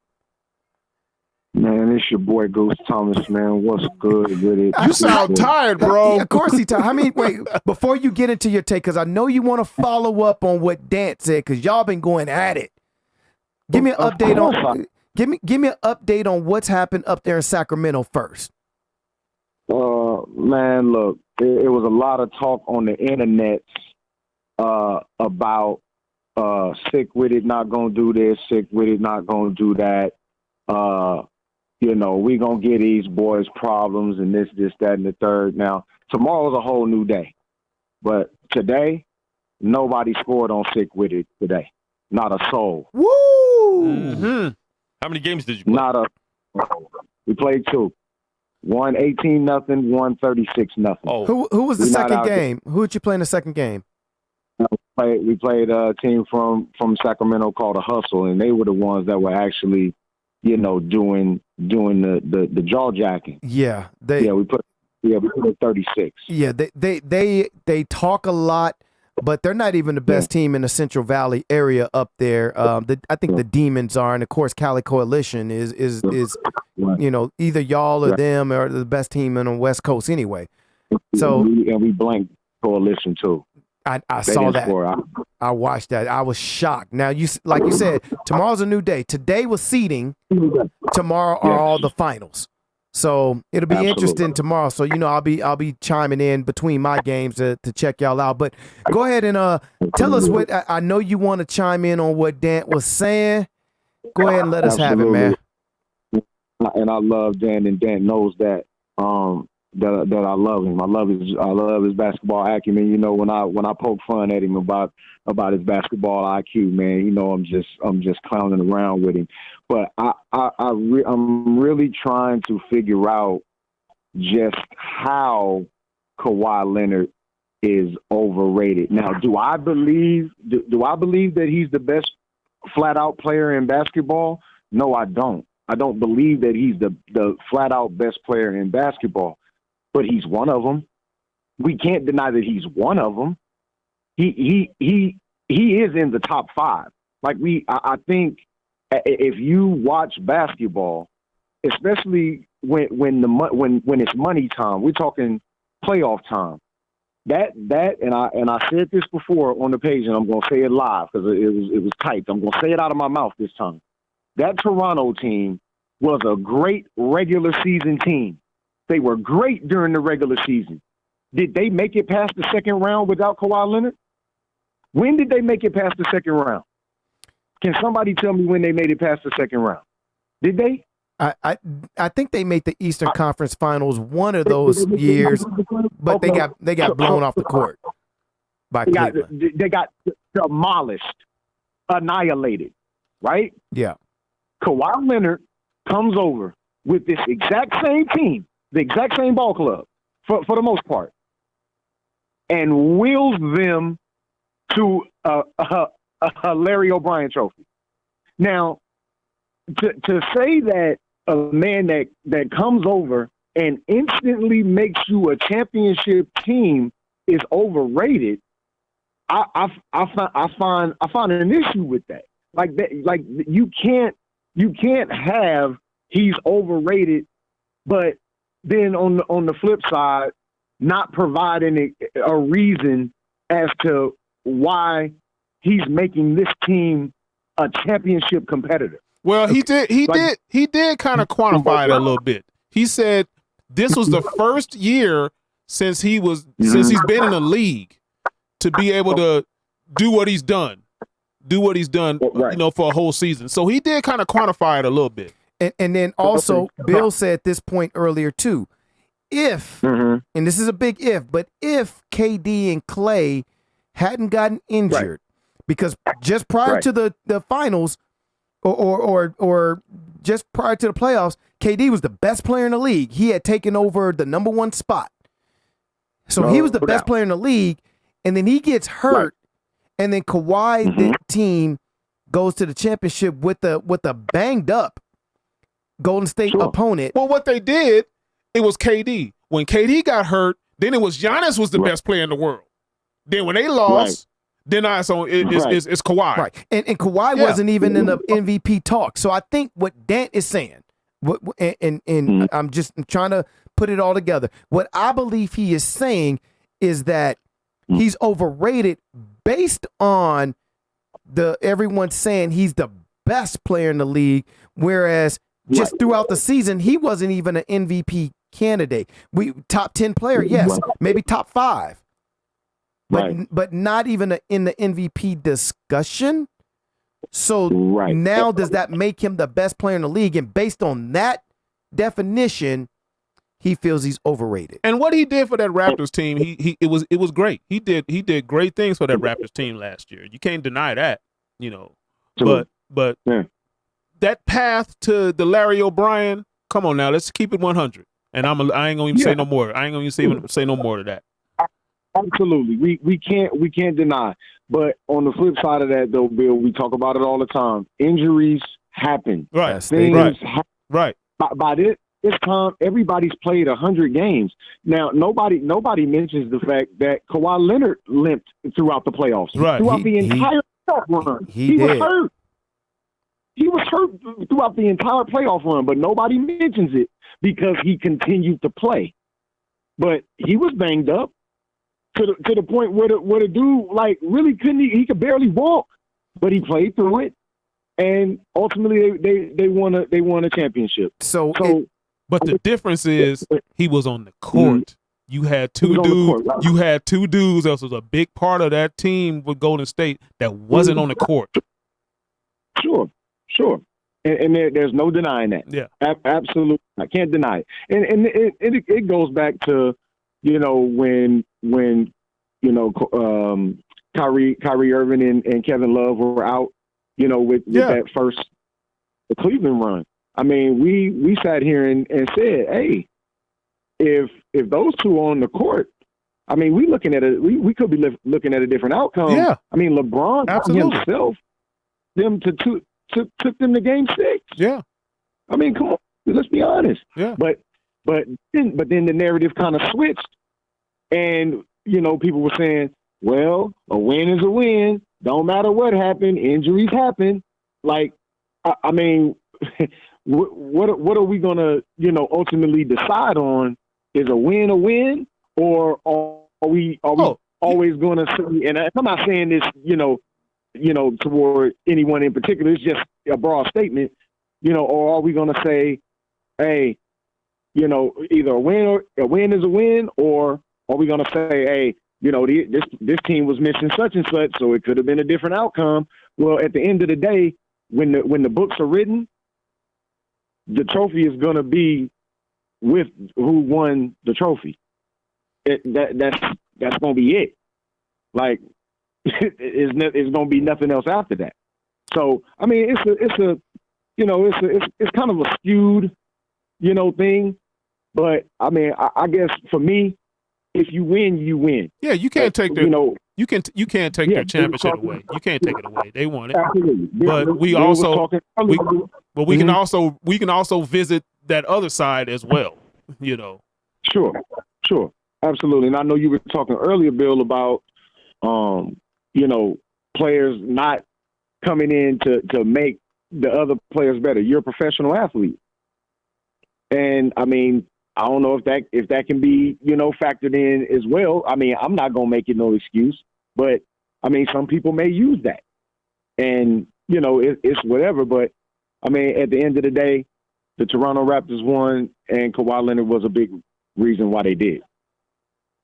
S8: Man, it's your boy Goose Thomas, man. What's good with it?
S4: You sound tired, bro.
S3: Yeah, of course he tired. I mean, wait, before you get into your take, because I know you want to follow up on what Dan said, because y'all been going at it. Give me an update on give me an update on what's happened up there in Sacramento first.
S8: Man, look, it was a lot of talk on the internet about sick with it, not gonna do this, sick with it, not gonna do that. You know, we gonna get these boys problems and this, that, and the third. Now, tomorrow's a whole new day. But today, nobody scored on sick with it today. Not a soul.
S3: Woo!
S5: Mm-hmm. How many games did you play?
S8: We played 2. One 18-0, one 36-0.
S5: Oh.
S3: Who was the second game? Who did you play in the second game?
S8: We played a team from Sacramento called the Hustle, and they were the ones that were actually, you know, doing the jaw jacking.
S3: Yeah,
S8: we put a 36.
S3: Yeah, they talk a lot, but they're not even the best team in the Central Valley area up there. I think the Demons are, and of course Cali Coalition is you know, either y'all or them are the best team in the West Coast anyway. So
S8: we blanked Coalition too.
S3: I saw that. I watched that. I was shocked. Now like you said, tomorrow's a new day. Today was seeding. Tomorrow are all the finals. So it'll be interesting tomorrow. So you know, I'll be chiming in between my games to check y'all out. But go ahead and tell us what I know you want to chime in on what Dan was saying. Go ahead and let us have it, man.
S8: And I love Dan, and Dan knows that. That I love him. I love his basketball acumen. You know, when I poke fun at him about his basketball IQ, man, you know, I'm just clowning around with him. But I'm really trying to figure out just how Kawhi Leonard is overrated. Now, do I believe that he's the best flat out player in basketball? No, I don't. I don't believe that he's the flat out best player in basketball. But he's one of them. We can't deny that he's one of them. He is in the top 5. Like I think if you watch basketball, especially when it's money time, we're talking playoff time. That and I said this before on the page, and I'm gonna say it live because it was typed. I'm gonna say it out of my mouth this time. That Toronto team was a great regular season team. They were great during the regular season. Did they make it past the second round without Kawhi Leonard? When did they make it past the second round? Can somebody tell me when they made it past the second round? Did they?
S3: I think they made the Eastern Conference Finals one of those years, but they got blown off the court by Cleveland.
S8: They got demolished, annihilated, right?
S3: Yeah.
S8: Kawhi Leonard comes over with this exact same team, the exact same ball club, for the most part, and wheels them to a Larry O'Brien trophy. Now, to say that a man that comes over and instantly makes you a championship team is overrated, I find an issue with that. Like you can't have he's overrated, but then on the flip side, not providing a reason as to why he's making this team a championship competitor.
S4: Well, he did kind of quantify it a little bit. He said this was the first year since he's been in the league to be able to do what he's done, right, you know, for a whole season. So he did kind of quantify it a little bit.
S3: And then also, Bill said at this point earlier too, if, and this is a big if, but if KD and Clay hadn't gotten injured, right, because just prior to the finals or just prior to the playoffs, KD was the best player in the league. He had taken over the number 1 spot. So he was the best player in the league, and then he gets hurt, And then Kawhi, the team, goes to the championship with a banged up Golden State opponent.
S4: Well, what they did, it was KD. When KD got hurt, then it was Giannis was the best player in the world. Then when they lost, then it's Kawhi.
S3: Right. And Kawhi wasn't even in the MVP talk. So I think what Dant is saying, and I'm just trying to put it all together. What I believe he is saying is that he's overrated based on everyone saying he's the best player in the league, whereas just throughout the season, he wasn't even an MVP candidate. Top 10 player, yes, maybe top 5. But not even in the MVP discussion. So now does that make him the best player in the league? And based on that definition, he feels he's overrated.
S4: And what he did for that Raptors team, it was great. He did great things for that Raptors team last year. You can't deny that, you know. But that path to the Larry O'Brien, come on now, let's keep it 100. And I ain't gonna even say no more. I ain't gonna even say no more to that.
S8: Absolutely, we can't deny. But on the flip side of that, though, Bill, we talk about it all the time. Injuries happen.
S4: Right.
S8: Things
S4: right.
S8: By this time, everybody's played 100 games. Now, nobody mentions the fact that Kawhi Leonard limped throughout the playoffs.
S4: Right.
S8: Throughout the entire playoff run. He was hurt. He was hurt throughout the entire playoff run, but nobody mentions it because he continued to play. But he was banged up to the point where the dude like really couldn't. He could barely walk, but he played through it, and ultimately they won a championship.
S4: But the difference is he was on the court. You had two dudes. You had two dudes that was a big part of that team with Golden State that wasn't on the court.
S8: Sure. And there's no denying that.
S4: Yeah,
S8: absolutely. I can't deny it. And it goes back to, you know, when you know Kyrie Irving and Kevin Love were out, you know, with that first Cleveland run. I mean, we sat here and said, hey, if those two are on the court, I mean, we looking at we could be looking at a different outcome.
S4: Yeah.
S8: I mean, LeBron himself, took them to Game 6.
S4: Yeah.
S8: I mean, come on, let's be honest.
S4: Yeah.
S8: But then the narrative kind of switched, and you know, people were saying, well, a win is a win. Don't matter what happened. Injuries happen. Like, I mean, what are we gonna, you know, ultimately decide on? Is a win, or are we always gonna say? And I'm not saying this, you know, toward anyone in particular. It's just a broad statement, you know. Or are we gonna say, hey, you know, either a win is a win, or are we gonna say, hey, you know, this team was missing such and such, so it could have been a different outcome. Well, at the end of the day, when the books are written, the trophy is going to be with who won the trophy. That's going to be it. Like, it's going to be nothing else after that. So, I mean, it's a you know, it's kind of a skewed, you know, thing. But I mean, I guess for me, if you win, you win.
S4: Yeah, you can't take the,
S8: you know,
S4: you can't take their championship away. You can't take it away. They won it.
S8: Absolutely.
S4: But we can also visit that other side as well, you know.
S8: Sure. Absolutely. And I know you were talking earlier, Bill, about you know, players not coming in to make the other players better. You're a professional athlete. And I mean, I don't know if that can be, you know, factored in as well. I mean, I'm not going to make it no excuse, but I mean, some people may use that, and you know, it's whatever. But I mean, at the end of the day, the Toronto Raptors won, and Kawhi Leonard was a big reason why they did.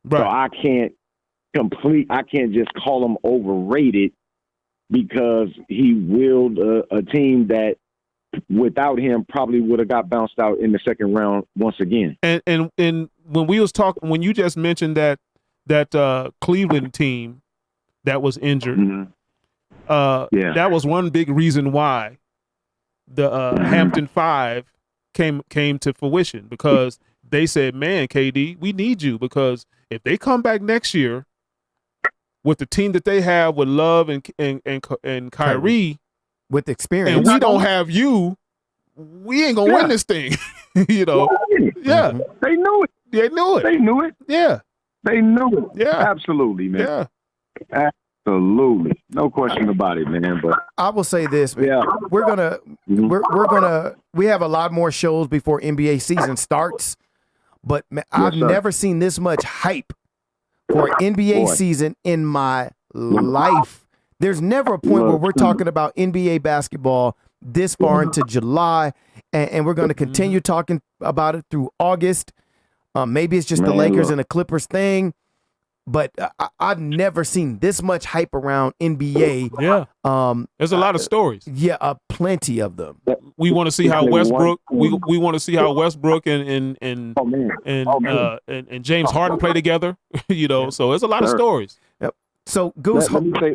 S4: Right.
S8: So I can't just call him overrated because he willed a team that without him probably would have got bounced out in the second round once again.
S4: And when we was talking, when you just mentioned that Cleveland team that was injured, that was one big reason why the Hampton Five came to fruition, because they said, man, KD, we need you, because if they come back next year, with the team that they have with Love and Kyrie,
S3: with experience,
S4: and we don't have you, we ain't gonna win this thing. You know? Yeah.
S8: They knew it.
S4: They knew it.
S8: They knew it.
S4: Yeah.
S8: They knew it.
S4: Yeah.
S8: Absolutely, man.
S4: Yeah.
S8: Absolutely. No question about it, man. But
S3: I will say this, man. We're gonna we have a lot more shows before NBA season starts, but man, I've never seen this much hype for NBA season in my life. There's never a point where we're talking about NBA basketball this far into July, and we're going to continue talking about it through August. Maybe it's just the Lakers and the Clippers thing, but I've never seen this much hype around NBA.
S4: Yeah. There's a lot of stories.
S3: Yeah, plenty of them.
S4: We want to see how Westbrook. We want to see how Westbrook and James Harden play together. You know, so there's a lot of stories.
S3: Yep. So Goose,
S8: I'm gonna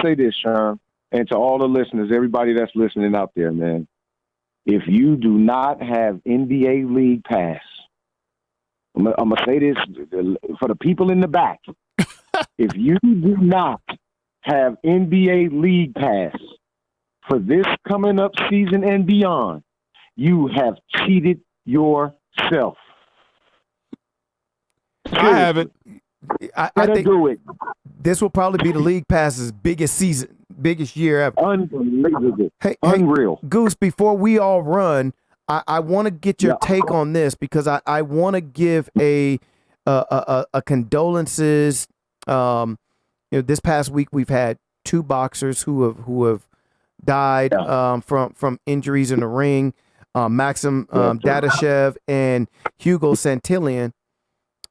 S8: say this, Sean, and to all the listeners, everybody that's listening out there, man. If you do not have NBA League Pass, I'm gonna say this for the people in the back. If you do not have NBA League Pass for this coming up season and beyond, you have cheated yourself.
S4: I haven't.
S3: I think this will probably be the League Pass's biggest year ever.
S8: Unbelievable. Unreal.
S3: Goose, before we all run, I want to get your take on this because I want to give a condolences. This past week we've had two boxers who have died from injuries in the ring. Maxim Dadashev and Hugo Santillan.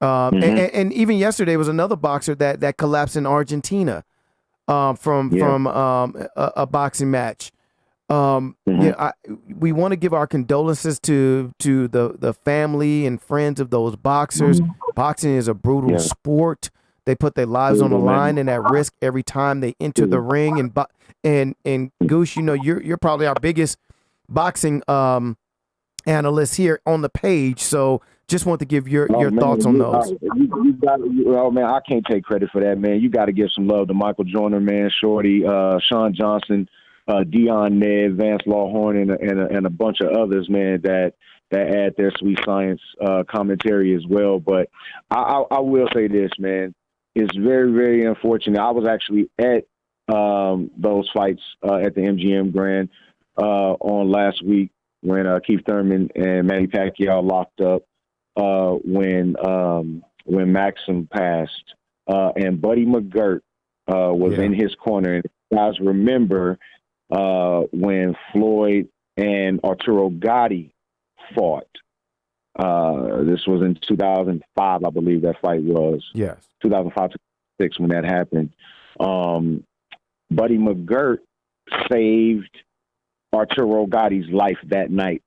S3: And even yesterday was another boxer that collapsed in Argentina from a boxing match. We want to give our condolences to the family and friends of those boxers. Boxing is a brutal sport. They put their lives on the line and at risk every time they enter the ring. And Goose, you know, you're probably our biggest boxing analyst here on the page. So just want to give your thoughts on those.
S8: Man, I can't take credit for that, man. You got to give some love to Michael Joyner, man, Shorty, Sean Johnson, Dion Ned, Vance Lawhorn, and a bunch of others, man, that add their sweet science commentary as well. But I will say this, man. It's very, very unfortunate. I was actually at those fights at the MGM Grand on last week when Keith Thurman and Manny Pacquiao locked up when Maxim passed and Buddy McGirt was in his corner. And you guys remember when Floyd and Arturo Gatti fought. This was in 2005, I believe that fight was.
S3: Yes.
S8: 2005 to 2006 when that happened. Buddy McGirt saved Arturo Gatti's life that night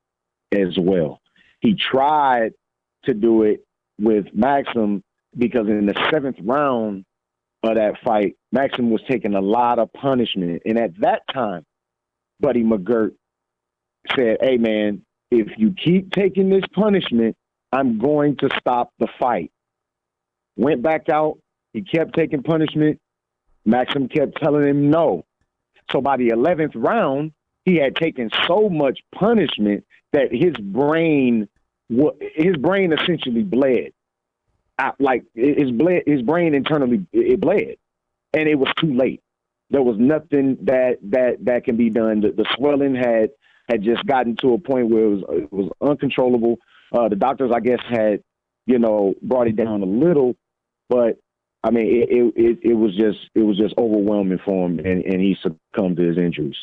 S8: as well. He tried to do it with Maxim because in the 7th round of that fight, Maxim was taking a lot of punishment. And at that time, Buddy McGirt said, "Hey, man, if you keep taking this punishment, I'm going to stop the fight." Went back out. He kept taking punishment. Maxim kept telling him no. So by the 11th round, he had taken so much punishment that his brain essentially bled. Like his brain internally, it bled, and it was too late. There was nothing that can be done. The swelling had just gotten to a point where it was uncontrollable. The doctors, I guess, had brought it down a little, but I mean, it was just overwhelming for him, and he succumbed to his injuries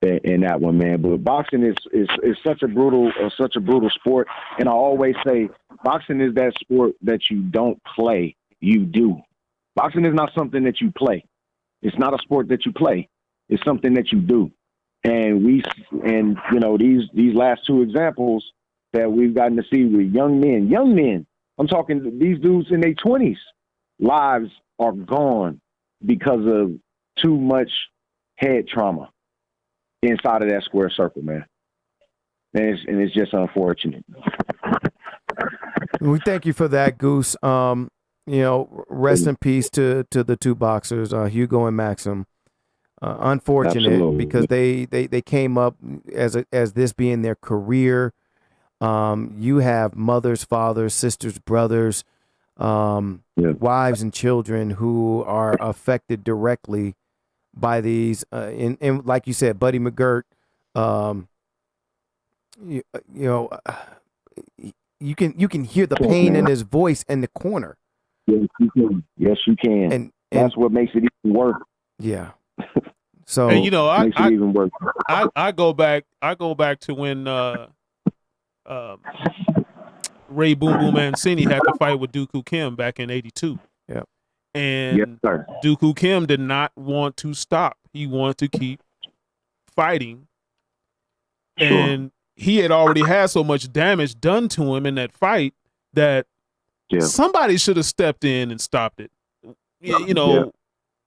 S8: in that one, man. But boxing is such a brutal sport, and I always say boxing is that sport that you don't play, you do. Boxing is not something that you play. It's not a sport that you play. It's something that you do. And these last two examples that we've gotten to see with young men. I'm talking these dudes in their 20s. Lives are gone because of too much head trauma inside of that square circle, man. And it's just unfortunate.
S3: We thank you for that, Goose. rest in peace to the two boxers, Hugo and Maxim. Unfortunate
S8: Absolutely.
S3: because they came up as this being their career. You have mothers, fathers, sisters, brothers, wives, and children who are affected directly by these. And like you said, Buddy McGirt, you can hear the pain in his voice in the corner.
S8: Yes, you can. Yes, you can.
S3: And
S8: that's what makes it even worse.
S3: Yeah. So
S9: and you know,
S8: makes it even worse.
S9: I go back to when Ray Boom Boom Mancini had to fight with Dooku Kim back in '82.
S3: Yeah.
S9: And
S8: Yes, sir.
S9: Dooku Kim did not want to stop. He wanted to keep fighting.
S8: Sure.
S9: And he had already had so much damage done to him in that fight that somebody should have stepped in and stopped it.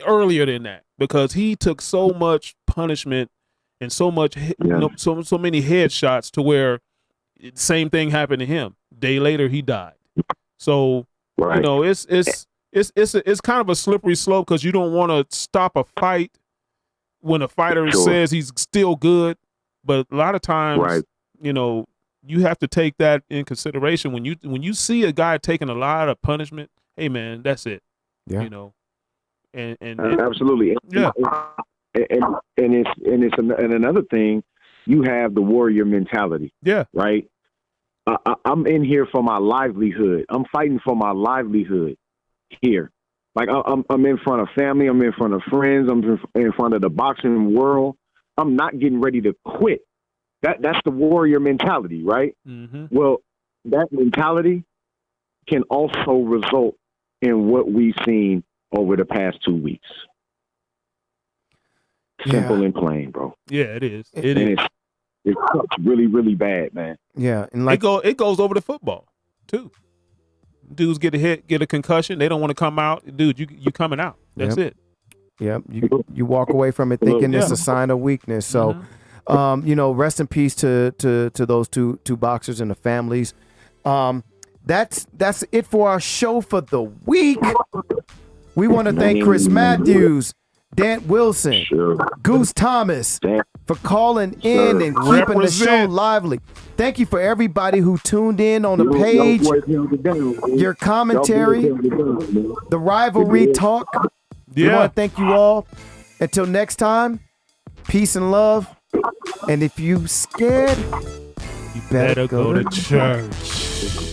S9: Earlier than that, because he took so much punishment and so much so many headshots to where same thing happened to him. Day later he died. So it's kind of a slippery slope because you don't want to stop a fight when a fighter says he's still good, but a lot of times you have to take that in consideration when you see a guy taking a lot of punishment. Hey man, that's it.
S3: Yeah.
S8: And absolutely.
S9: Yeah.
S8: And it's another thing. You have the warrior mentality.
S9: Yeah.
S8: Right. I'm in here for my livelihood. I'm fighting for my livelihood here. Like I'm in front of family. I'm in front of friends. I'm in front of the boxing world. I'm not getting ready to quit. That's the warrior mentality, right?
S9: Mm-hmm.
S8: Well, that mentality can also result in what we've seen over the past 2 weeks. Simple and plain, bro.
S9: Yeah, it is.
S8: It's really, really bad, man.
S3: Yeah, and like
S9: it goes over to football too. Dudes get a hit, get a concussion. They don't want to come out. Dude, you coming out. That's it.
S3: Yeah, you walk away from it thinking it's a sign of weakness. So, rest in peace to those two boxers and the families. That's it for our show for the week. We want to thank Chris Matthews, Dan Wilson, Goose Thomas for calling in and keeping the show lively. Thank you for everybody who tuned in on the page, your commentary, the rivalry talk. We want to thank you all. Until next time, peace and love. And if you scared,
S9: you better go to church.